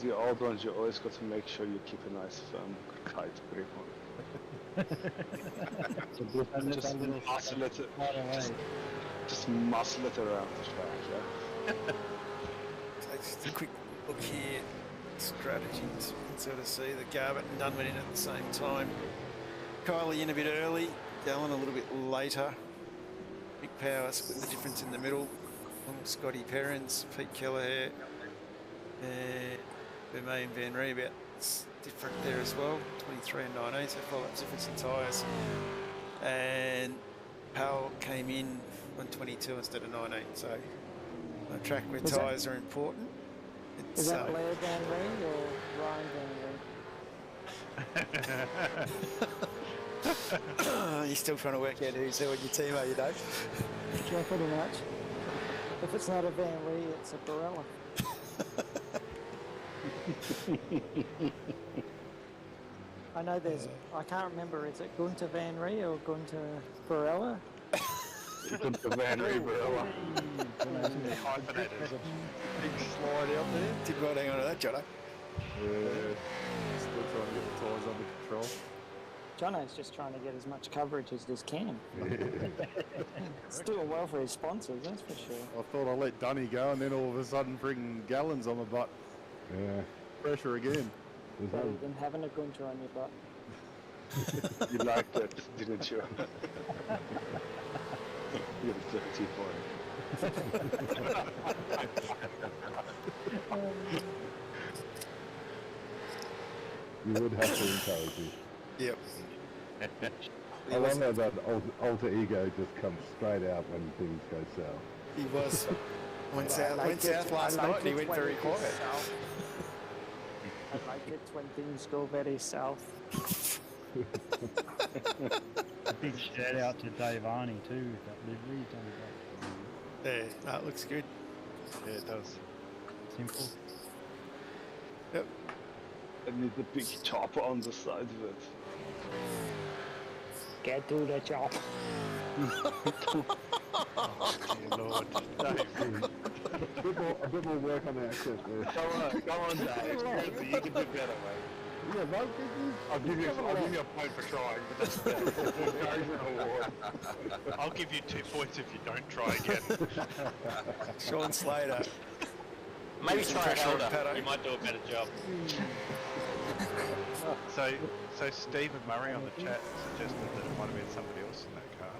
The old ones, you always got to make sure you keep a nice firm, tight grip on. Just muscle it, just muscle it around the track, yeah? So just a quick look here. Strategies. You can sort of see the Garbutt and Dunn went in at the same time. Kylie in a bit early, Dallin a little bit later. Big Power split the difference in the middle. Scotty Perrins, Pete Kelleher, and Vermeer and Van Ree about different there as well. 23 and 19, so 5 laps difference in tyres. And Powell came in on 22 instead of 19, so on a track where tyres are important. Is that Blair Van Ree or Ryan Van Ree? You're still trying to work out who's who on your team, are you, Dave? Yeah, pretty much. If it's not a Van Ree, it's a Barella. I know there's, I can't remember, is it Gunter Van Ree or Gunter Barella? Gunter Van Ree, Barella. Hyphenated. Big slide out there. Did well hang on to that, Jono. Yeah. Still trying to get the tyres under control. Jono's just trying to get as much coverage as this can. It's doing well for his sponsors, that's for sure. I thought I let Dunny go, and then all of a sudden, frigging Gallons on my butt. Yeah. Pressure again. Better than having a Gunter on your butt. You liked it, didn't you? You're dirty boy. You would have to encourage you. Yep. I love how that alter ego just comes straight out when things go south. He was. Went south last night and he went very quiet. I like it when things go very south. A big shout out to Dave Arney too. That livery, he's done a great job. Yeah, no, it looks good. Yeah, it does. Simple. Yep. And need the big chopper on the side of it. Get to the job. Dear Lord. Dave. A bit more work on the accent there. Come on, Dave. You can do better, mate. a vote, did you? I'll give you a point for trying, but that's an award. I'll give you 2 points if you don't try again. Sean Slater. Maybe Put some try pressure on Elder. Pato. You might do a better job. So Stephen Murray on the chat suggested that it might have been somebody else in that car.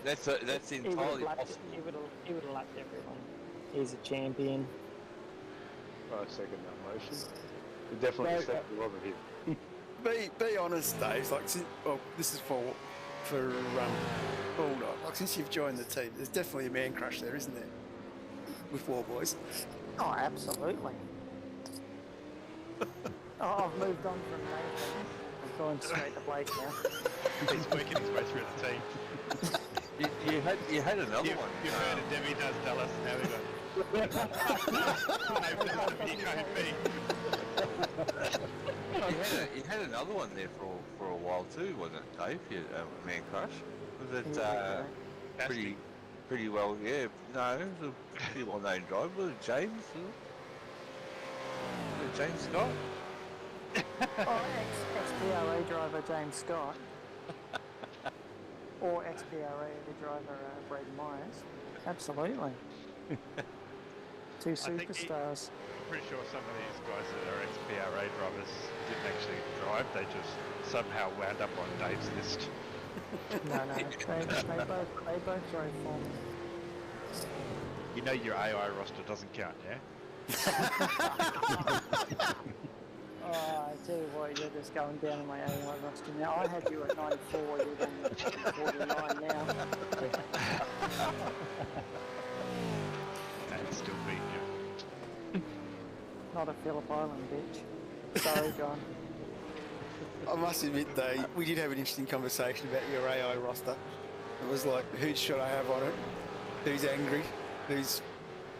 That's entirely possible. He would have lapped everyone. He's a champion. I second that motion. You definitely accept the Robert here. Be honest, Dave. Like, well, this is for Bulldog. Like, since you've joined the team, there's definitely a man crush there, isn't there? With War Boys. Oh, absolutely. I've moved on from Nathan. I'm going straight to Blake now. He's working his way through the team. You had another one. You've heard it, Debbie does tell us. Now we You had another one there for a while too, wasn't it, Dave? Man Crush. Was it pretty well? Yeah. No, it was a pretty well-known driver. Was it James? Was it James Scott? Ex-PRA driver James Scott. Or ex-PRA driver Braden Myers. Absolutely. Two superstars. I'm pretty sure some of these guys that are ex-PRA drivers didn't actually drive, they just somehow wound up on Dave's list. No, they both drove for me. You know your AI roster doesn't count, yeah? Oh, I tell you what, you're just going down in my AI roster now. I had you at 94, you're going at 49 now. And still beating you. Not a Phillip Island bitch. Sorry, John. I must admit, though, we did have an interesting conversation about your AI roster. It was like, whose should I have on it? Who's angry? Who's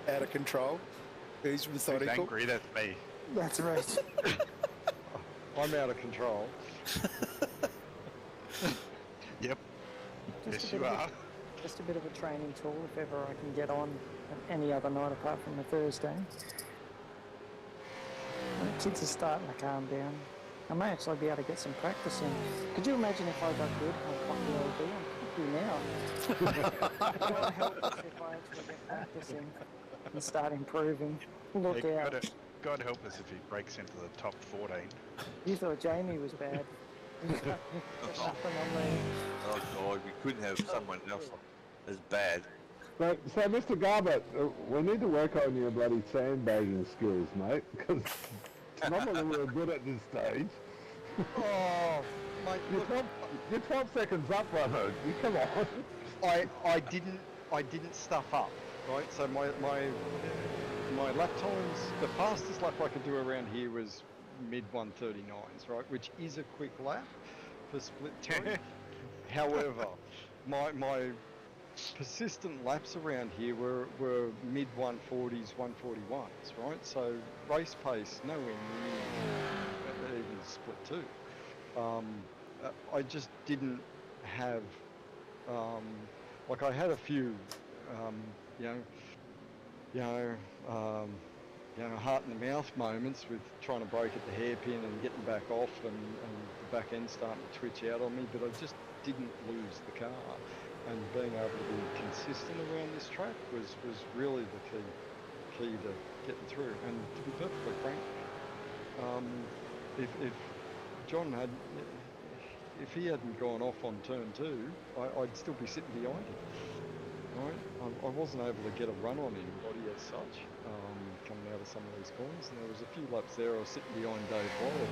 out of control? Who's methodical? Who's angry? That's me. That's right. I'm out of control. Yep. Just Yes, you are. Just a bit of a training tool if ever I can get on any other night apart from the Thursday. The kids are starting to calm down. I may actually be able to get some practice in. Could you imagine if I got good? How cocky I'd be. I'm cocky now. It will help us if I actually get practice in and start improving. Look Yeah, out. God help us if he breaks into the top 14. You thought Jamie was bad. Nothing on me. Oh God, we couldn't have someone else as bad. So Mr. Garbutt, we need to work on your bloody sandbagging skills, mate, because none of them are good at this stage. Oh, mate, You're 12 seconds up, brother. You come on. I didn't stuff up, right? So my lap times, the fastest lap I could do around here was mid 139s, right? Which is a quick lap for split 3. However, my persistent laps around here were mid 140s, 141s, right? So race pace nowhere near even split 2. I just didn't have like I had a few heart in the mouth moments with trying to brake at the hairpin and getting back off and the back end starting to twitch out on me, but I just didn't lose the car. And being able to be consistent around this track was really the key to getting through. And to be perfectly frank, if John if he hadn't gone off on turn 2, I'd still be sitting behind him. Right? I wasn't able to get a run on anybody as such coming out of some of these corners, and there was a few laps there I was sitting behind Dave Wild.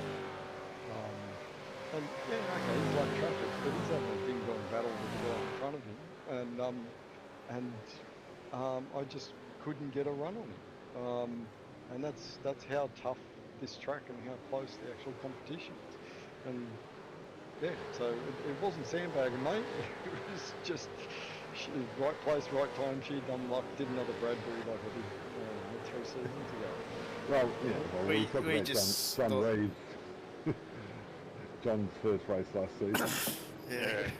And yeah, okay, he's like traffic, but he's having a ding-dong battle with the guy in front of him, and I just couldn't get a run on him. And that's how tough this track and how close the actual competition is. And yeah, so it wasn't sandbagging, mate. It was just right place, right time. She'd done luck, did another Bradbury like I did 3 seasons ago. Well, yeah, we talked we about just John thought- Reed. John's first race last season. Yeah.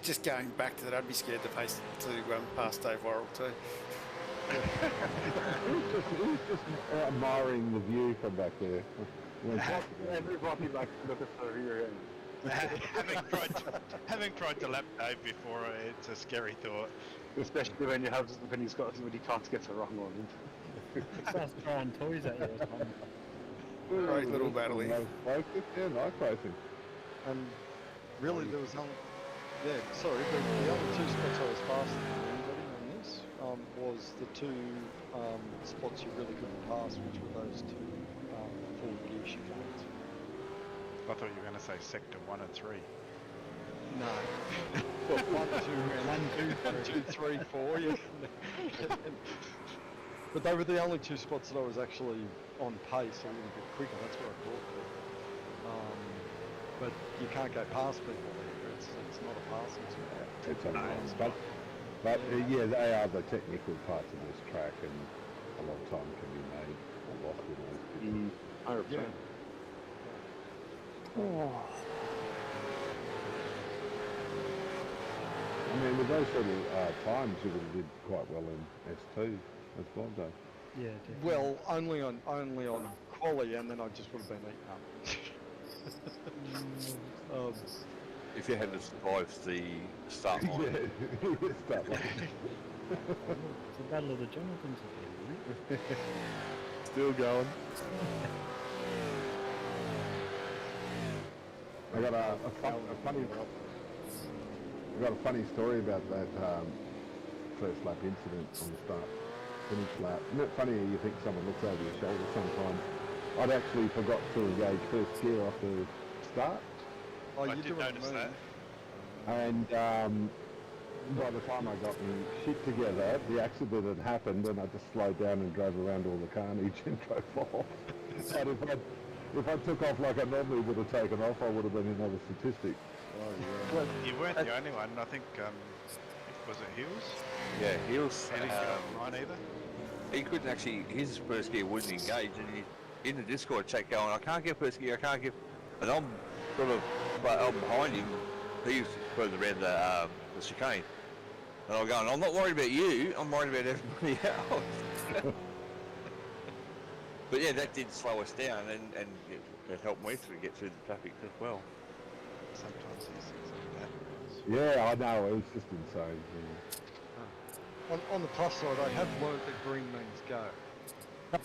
Just going back to that, I'd be scared to pass Dave Worrell too. He's just admiring the view from back there. Everybody likes to look at the rear end. having tried to lap Dave before, it's a scary thought. Especially when you have when he can't get the wrong one. Starts throwing toys at you or something. Great little battle here. Yeah, nice racing. And really, there was only, sorry, the only two spots I was faster than anybody on this was the two spots you really couldn't pass, which were those two forward gear chicanes. I thought you were going to say sector 1 and 3. No. 1, 2, 3, 4. Yeah. But they were the only two spots that I was actually on pace a little bit quicker. That's what I thought. But you can't go past people there. It's not a passing spot. It's a nice spot. But yeah, they are the technical parts of this track, and a lot of time can be made or lost with those bits. 100%. I mean, with those sort of times, you would have did quite well in S2 as well, Dave. Yeah, definitely. Well, only on quali, and then I just would have been eaten up. If you had to survive the start line. Start line. It's a battle of the Jonathans again, isn't it? Still going. I got a funny story about that first lap incident on the finish lap. Isn't it funny you think someone looks over your shoulder sometimes? I'd actually forgot to engage first gear off the start. Oh, I you did notice that. And by the time I got my shit together, the accident had happened, and I just slowed down and drove around all the carnage and drove off. And if I took off like I normally would have taken off, I would have been another statistic. Oh, yeah. You weren't the only one. I think, was it Hills? Yeah, Hills. He didn't get off mine either. He couldn't actually, his first gear wouldn't engage, and he, in the Discord chat going, I can't get first gear, I can't get, and I'm sort of, I'm behind him, he's further around the chicane. And I'm going, I'm not worried about you, I'm worried about everybody else. But yeah, that did slow us down, and it helped me to get through the traffic as well. Sometimes these things like that. Yeah, I know, it was just insane. Yeah. On the plus side, I have learned that green means go. Yeah,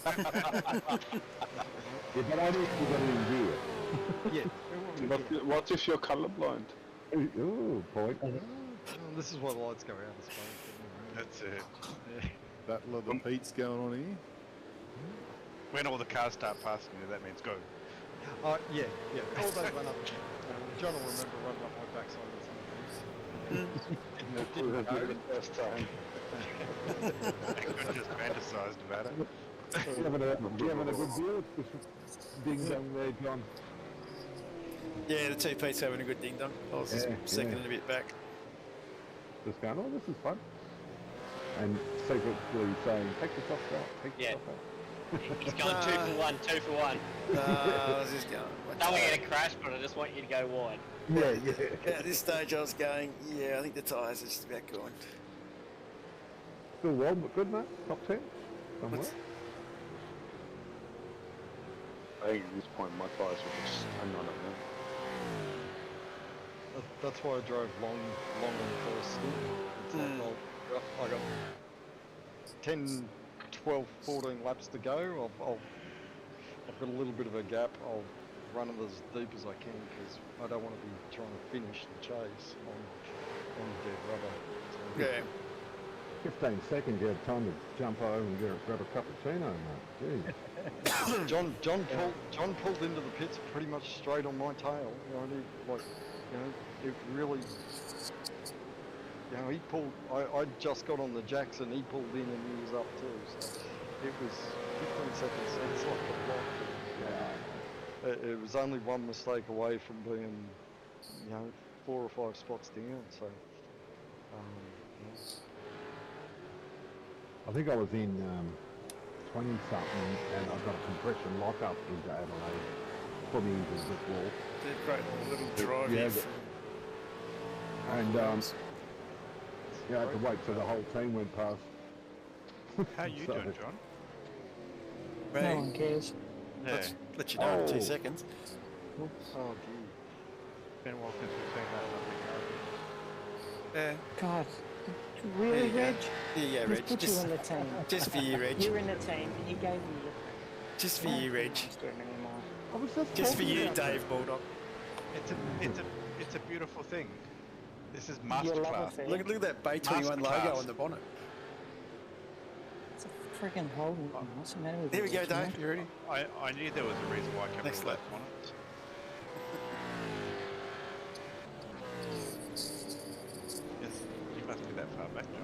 but I need to get in gear. Yeah. What if you're colourblind? Ooh, point. This is why the lights go out, I suppose. That's it. Yeah. Battle of the Pete's going on here. When all the cars start passing you, that means go. Yeah. All those run up. John will remember running up my backside with some of these. First time. I just fantasized about it. You having a good deal? Ding dong there, John. Yeah, the two Pete's having a good ding dong. I was second and a bit back. Just going, oh, this is fun. And secretly saying, take the top out, take the top out. He's gone 2 for 1, 2 for 1. I was just going. Don't want you to crash, but I just want you to go wide. Yeah. At this stage, I was going. Yeah, I think the tyres are just about gone. Still warm, but good, mate. Top 10. Somewhere. I think at this point my tyres were just hang on at me. That's why I drove long on the first stint. It's like, I got 10, 12, 14 laps to go. I've got a little bit of a gap. I'll run it as deep as I can because I don't want to be trying to finish the chase on dead rubber. So, Yeah. 15 seconds, you had time to jump over and grab a cappuccino, mate. Jeez. John pulled into the pits pretty much straight on my tail. You know, it really. He pulled. I just got on the jacks and he pulled in and he was up too. So it was 15 seconds. It's like a block. Yeah. It was only one mistake away from being, 4 or 5 spots down. So. I think I was in 20-something and I got a compression lock-up into Adelaide for the engine brick wall. The great little drive. Yeah, and I had to wait till the whole team went past How you So- doing, John? No Right. one cares. Yeah. Let you know in 2 Oh. seconds. Whoops. Oh dear. Been a while since we've seen that lovely car. Yeah. God, really, There you Reg? go. There you go, He's Reg. put you in the team. Just for you, Reg. You're in the team. He gave you the. Just for you, Reg. Don't do him anymore. I was just Just for talking you, about that. Dave Bulldog. It's a beautiful thing. This is You love masterclass. it, Look at that Bay 21 logo Masterclass. Oh, on the bonnet. It's a friggin' Holden. What's the matter with There we you, go, Reg? Dave. You ready? I knew there was a reason why I kept Next all lap. those bonnets. Yes, you must be that far back now.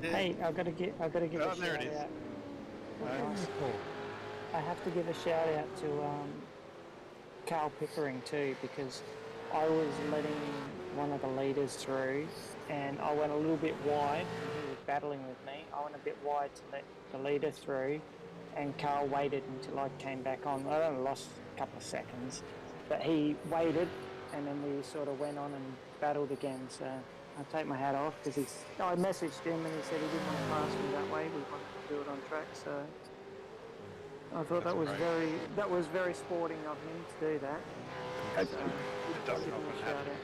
Yeah. Hey, I've got to give Oh, a there shout it is. out. I have to give a shout out to Carl Pickering too, because I was letting one of the leaders through and I went a little bit wide. He was battling with me. I went a bit wide to let the leader through, and Carl waited until I came back on. I only lost a couple of seconds, but he waited, and then we sort of went on and battled again. So I take my hat off, because I messaged him and he said he didn't want to pass me that way. We wanted to do it on track, so I thought that was very sporting of him to do that. That's So, It doesn't give him often a shout happen. out.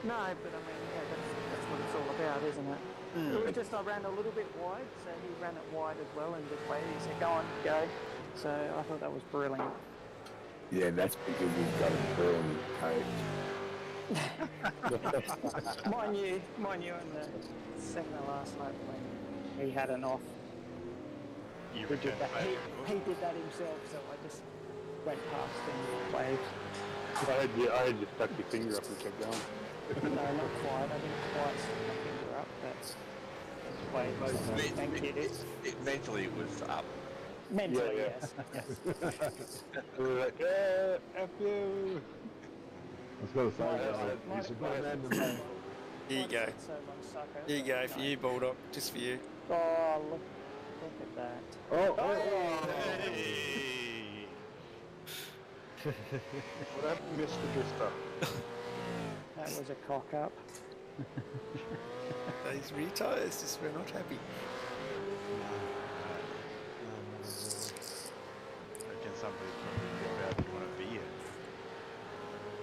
No, but I mean, yeah, that's what it's all about, isn't it? Mm. It was just I ran a little bit wide, so he ran it wide as well and just waited. He said, "Go on, go." So I thought that was brilliant. Yeah, that's because he's got a brilliant coach. Mind you, in the second to last lap when he had an off, You he did returned that. favour, of course. He did that himself, so I just went past and waved. I had you stuck your finger up and kept going. No, not quite. I didn't quite stick my finger up, but just waved. Thank you. Mentally, it was up. Mentally, Yeah, yes. We were like, F you. I was going to say, Might he's a have good man to know. Here you go. So long, sucker, Here you but go for no. you, Bulldog. Just for you. Oh, look at that. Oh. Hey! What happened, Mr. Drifter? That was a cock up. These retires just were not happy. Can somebody probably about you want a beer?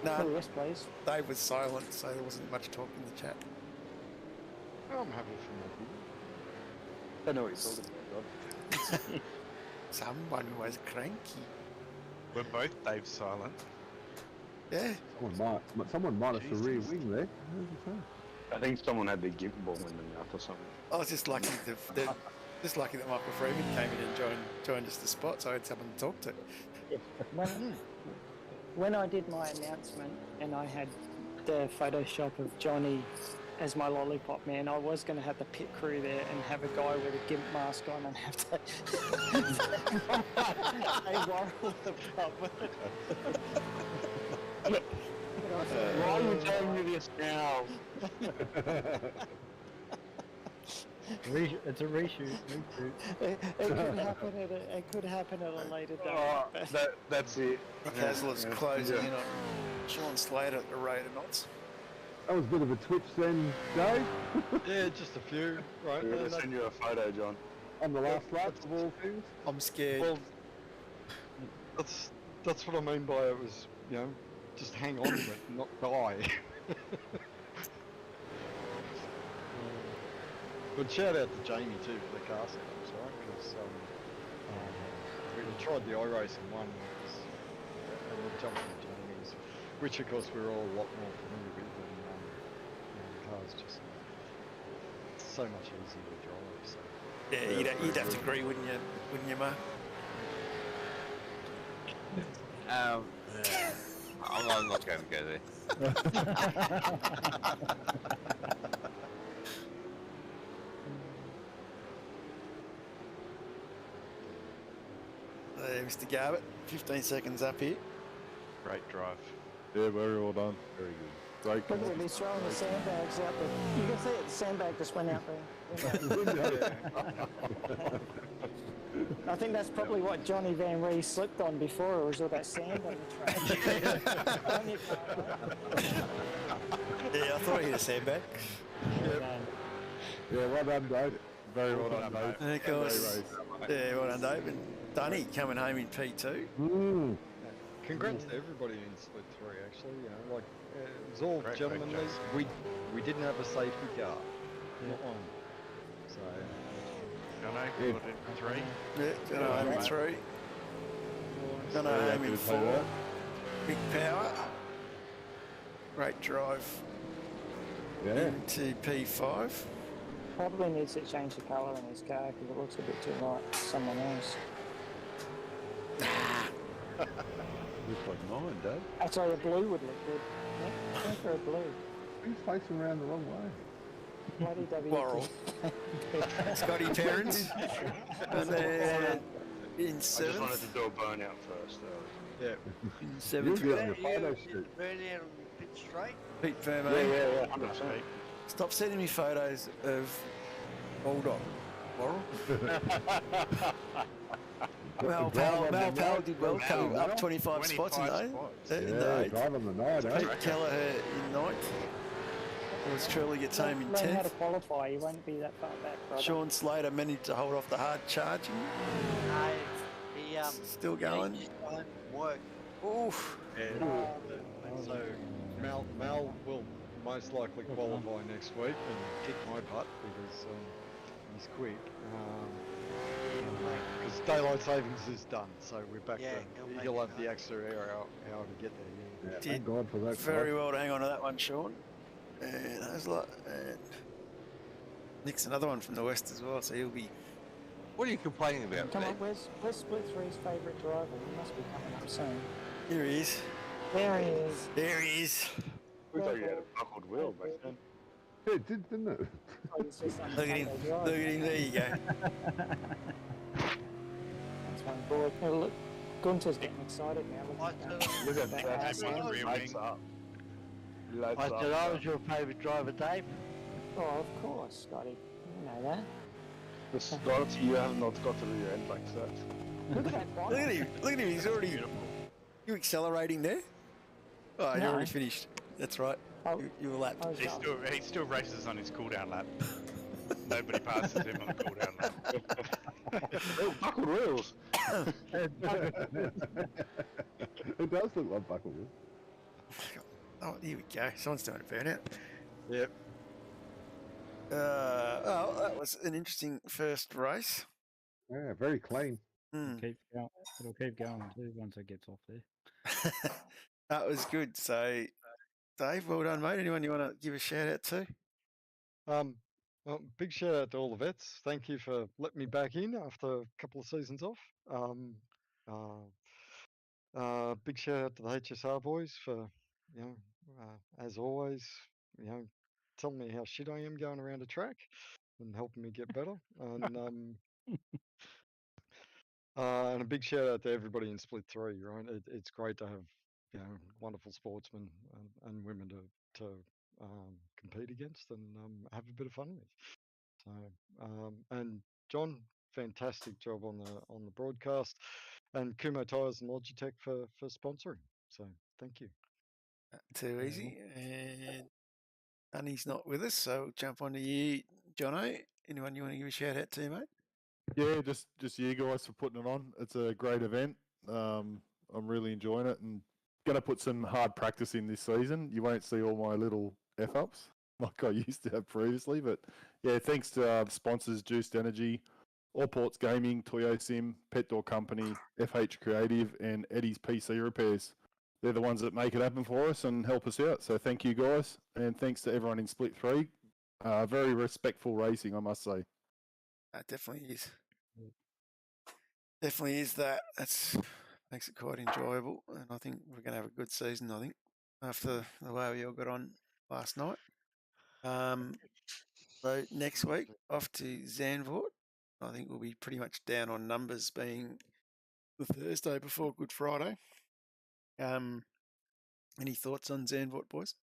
No, Oh, yes, please. Dave was silent, so there wasn't much talk in the chat. Oh, I'm happy for my beer. I know what you're talking about, God. Someone was cranky. We're both Dave silent. Yeah. Someone minus the rear Jesus. wing there. I think someone had their gift ball in the mouth or something. I was just lucky that Michael Freeman came in and joined us to spot, so I had someone to talk to. When I did my announcement and I had the Photoshop of Johnny as my lollipop man, I was going to have the pit crew there and have a guy with a gimp mask on and have to say Warrell the pub. Why are you telling me this now? It's a reshoot. It could happen at a later date. Oh, that's it. Casle's closing in on Sean Slater at the rate of knots. That was a bit of a twitch then, Dave, Yeah, just a few. Right. We're and going to that- send you a photo, John. on the last lap of all things. I'm scared. Well, that's what I mean by it was, just hang on to it, not die. But shout out to Jamie too for the car setups, right? Because we tried the iRacing one, and we jumped on Jamie's, which of course we're all a lot more familiar with, and the car's just so much easier to drive. So. Yeah, you'd have to agree, wouldn't you, Mark? I'm not going to go there. There, Mr. Garbutt, 15 seconds up here. Great drive. Yeah, very well done. Very good. Great Look call. at he's throwing the sandbags out there. You can see it, the sandbag just went out there. I think that's probably what Johnny Van Ree slipped on before, or was all that sand on the track. On your car, right? Yeah, I thought he had a sandbag. Yeah, well done, Dave. Very well done, Dave. And of course, yeah, well done, Dave. And Dunny coming home in P2. Congrats to everybody in split 3. Actually, you know, like it was all gentlemanly. We didn't have a safety car, not one. So. Jono, good in 3. Yeah, Jono home in 3. Jono home in 4. Big power. Great drive. Yeah. Into P5. Probably needs to change the colour in his car because it looks a bit too like someone else. Looks like mine, Dave. Actually, a blue would look good. Yeah, go for a blue. He's facing around the wrong way. Bloody W. Laurel. Scotty Terrence. And then in I just wanted seventh. to do a burnout first, though. Yeah. In seventh. You're getting your photo shoot. Burn out on pit straight. Pete Vermeer. Yeah, 100%. Stop sending me photos of Bulldog. Laurel. Mal Powell did well, coming up 25 spots in the Drive on the night, eh? Pete Kelleher in ninth. Yours truly gets home in Learn how to 10th. qualify, you won't be that far back, brother. Sean Slater managed to hold off the hard charging. No, he Still going. He just won't work. Oof. And so Mal will most likely qualify next week and kick my butt because he's quick. Because daylight savings is done, so we're back Yeah, to he'll have the extra hour to get there. Yeah, thank God for that. Very well to hang on to that one, Sean. And Hasler. And Nick's another one from the west as well, so he'll be. What are you complaining about? Come on, mate? where's Split 3's favourite driver? He must be coming up soon. Here he is. There he is. There he is. We thought you had a buckled wheel back then. Yeah, it did, didn't it? Oh, he's just on Look at him. Sunday drive. Look at him. There you go. That's one boy. Oh, look, Gunter's getting excited now. Look at that. that. He lights up. He lights I up. said I was your favourite driver, Dave. Oh, of course, Scotty. You know that. The Scotty, you have not got to the end like that. Look at that bike. Look at him. Look at him. He's already. You accelerating there? Oh, you're No. already finished. That's right. Oh, You were lapped. I was He still races on his cooldown lap. Nobody passes him on the cooldown lap. Oh, buckled wheels. It does look like buckle wheel. Oh, here we go. Someone's doing a burnout. Yep. Oh, that was an interesting first race. Yeah, very clean. It'll keep going too once it gets off there. That was good. So, Dave, well done, mate. Anyone you want to give a shout out to? Well, big shout out to all the vets. Thank you for letting me back in after a couple of seasons off. Big shout out to the HSR boys for, as always, telling me how shit I am going around a track and helping me get better. And a big shout out to everybody in Split 3, right? It's great to have, wonderful sportsmen and women to compete against and have a bit of fun with. So, and John, fantastic job on the broadcast, and Kumo Tyres and Logitech for sponsoring. So, thank you. Too easy. And he's not with us, so we'll jump on to you, Jono. Anyone you want to give a shout out to, mate? Yeah, just you guys for putting it on. It's a great event. I'm really enjoying it and going to put some hard practice in this season. You won't see all my little F-ups like I used to have previously. But, yeah, thanks to our sponsors, Juiced Energy, All Ports Gaming, Toyo Sim, Pet Door Company, FH Creative, and Eddie's PC Repairs. They're the ones that make it happen for us and help us out. So thank you, guys. And thanks to everyone in Split 3. Very respectful racing, I must say. That definitely is. Definitely is that. That's makes it quite enjoyable, and I think we're going to have a good season. I think after the way we all got on last night. So next week off to Zandvoort. I think we'll be pretty much down on numbers, being the Thursday before Good Friday. Any thoughts on Zandvoort, boys?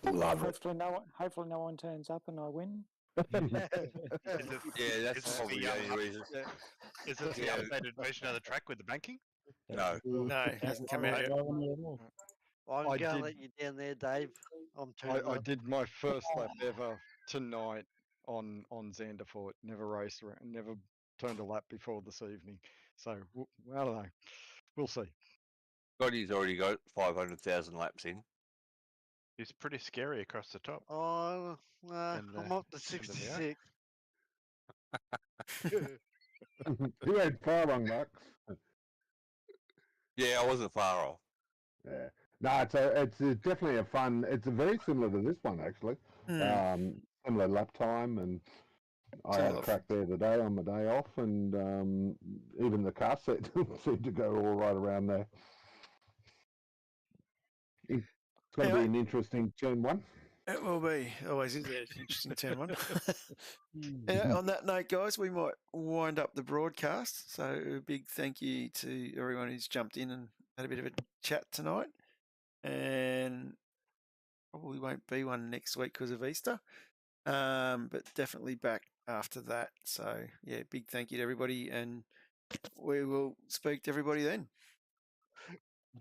Love it. Hopefully no one turns up and I win. Yeah, that's probably the only reason. Is it the updated version of the track with the banking? No. No, it hasn't come out yet. I'm I going to did- let you down there, Dave. I'm turning I up. did my first lap ever tonight on Zanderfort. Never raced around, never turned a lap before this evening. So I don't know. We'll see. Scotty's already got 500,000 laps in. It's pretty scary across the top. Oh, And, I'm up to and the mirror. 66. You had furlong, Max. Yeah, I wasn't far off. Yeah. No, it's definitely a fun. It's very similar to this one actually. Similar lap time, and I had a crack there today on my day off, and even the car set seemed to go all right around there. It's going to be an interesting turn one. It will be. Always is an interesting turn one. Yeah, on that note, guys, we might wind up the broadcast. So a big thank you to everyone who's jumped in and had a bit of a chat tonight. And probably won't be one next week because of Easter, but definitely back after that. So, yeah, big thank you to everybody, and we will speak to everybody then.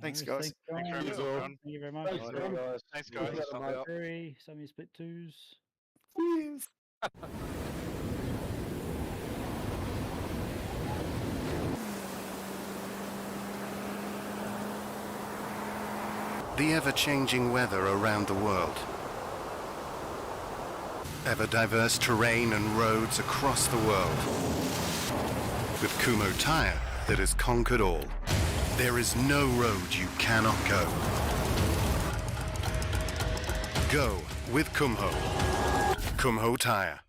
Thanks, guys. Thanks very much, John. Thank you very much. Thanks, guys. Thanks, guys. Terry, some of you split twos. Cheers. The ever-changing weather around the world. Ever-diverse terrain and roads across the world. With Kumho Tire that has conquered all. There is no road you cannot go. Go with Kumho. Kumho Tire.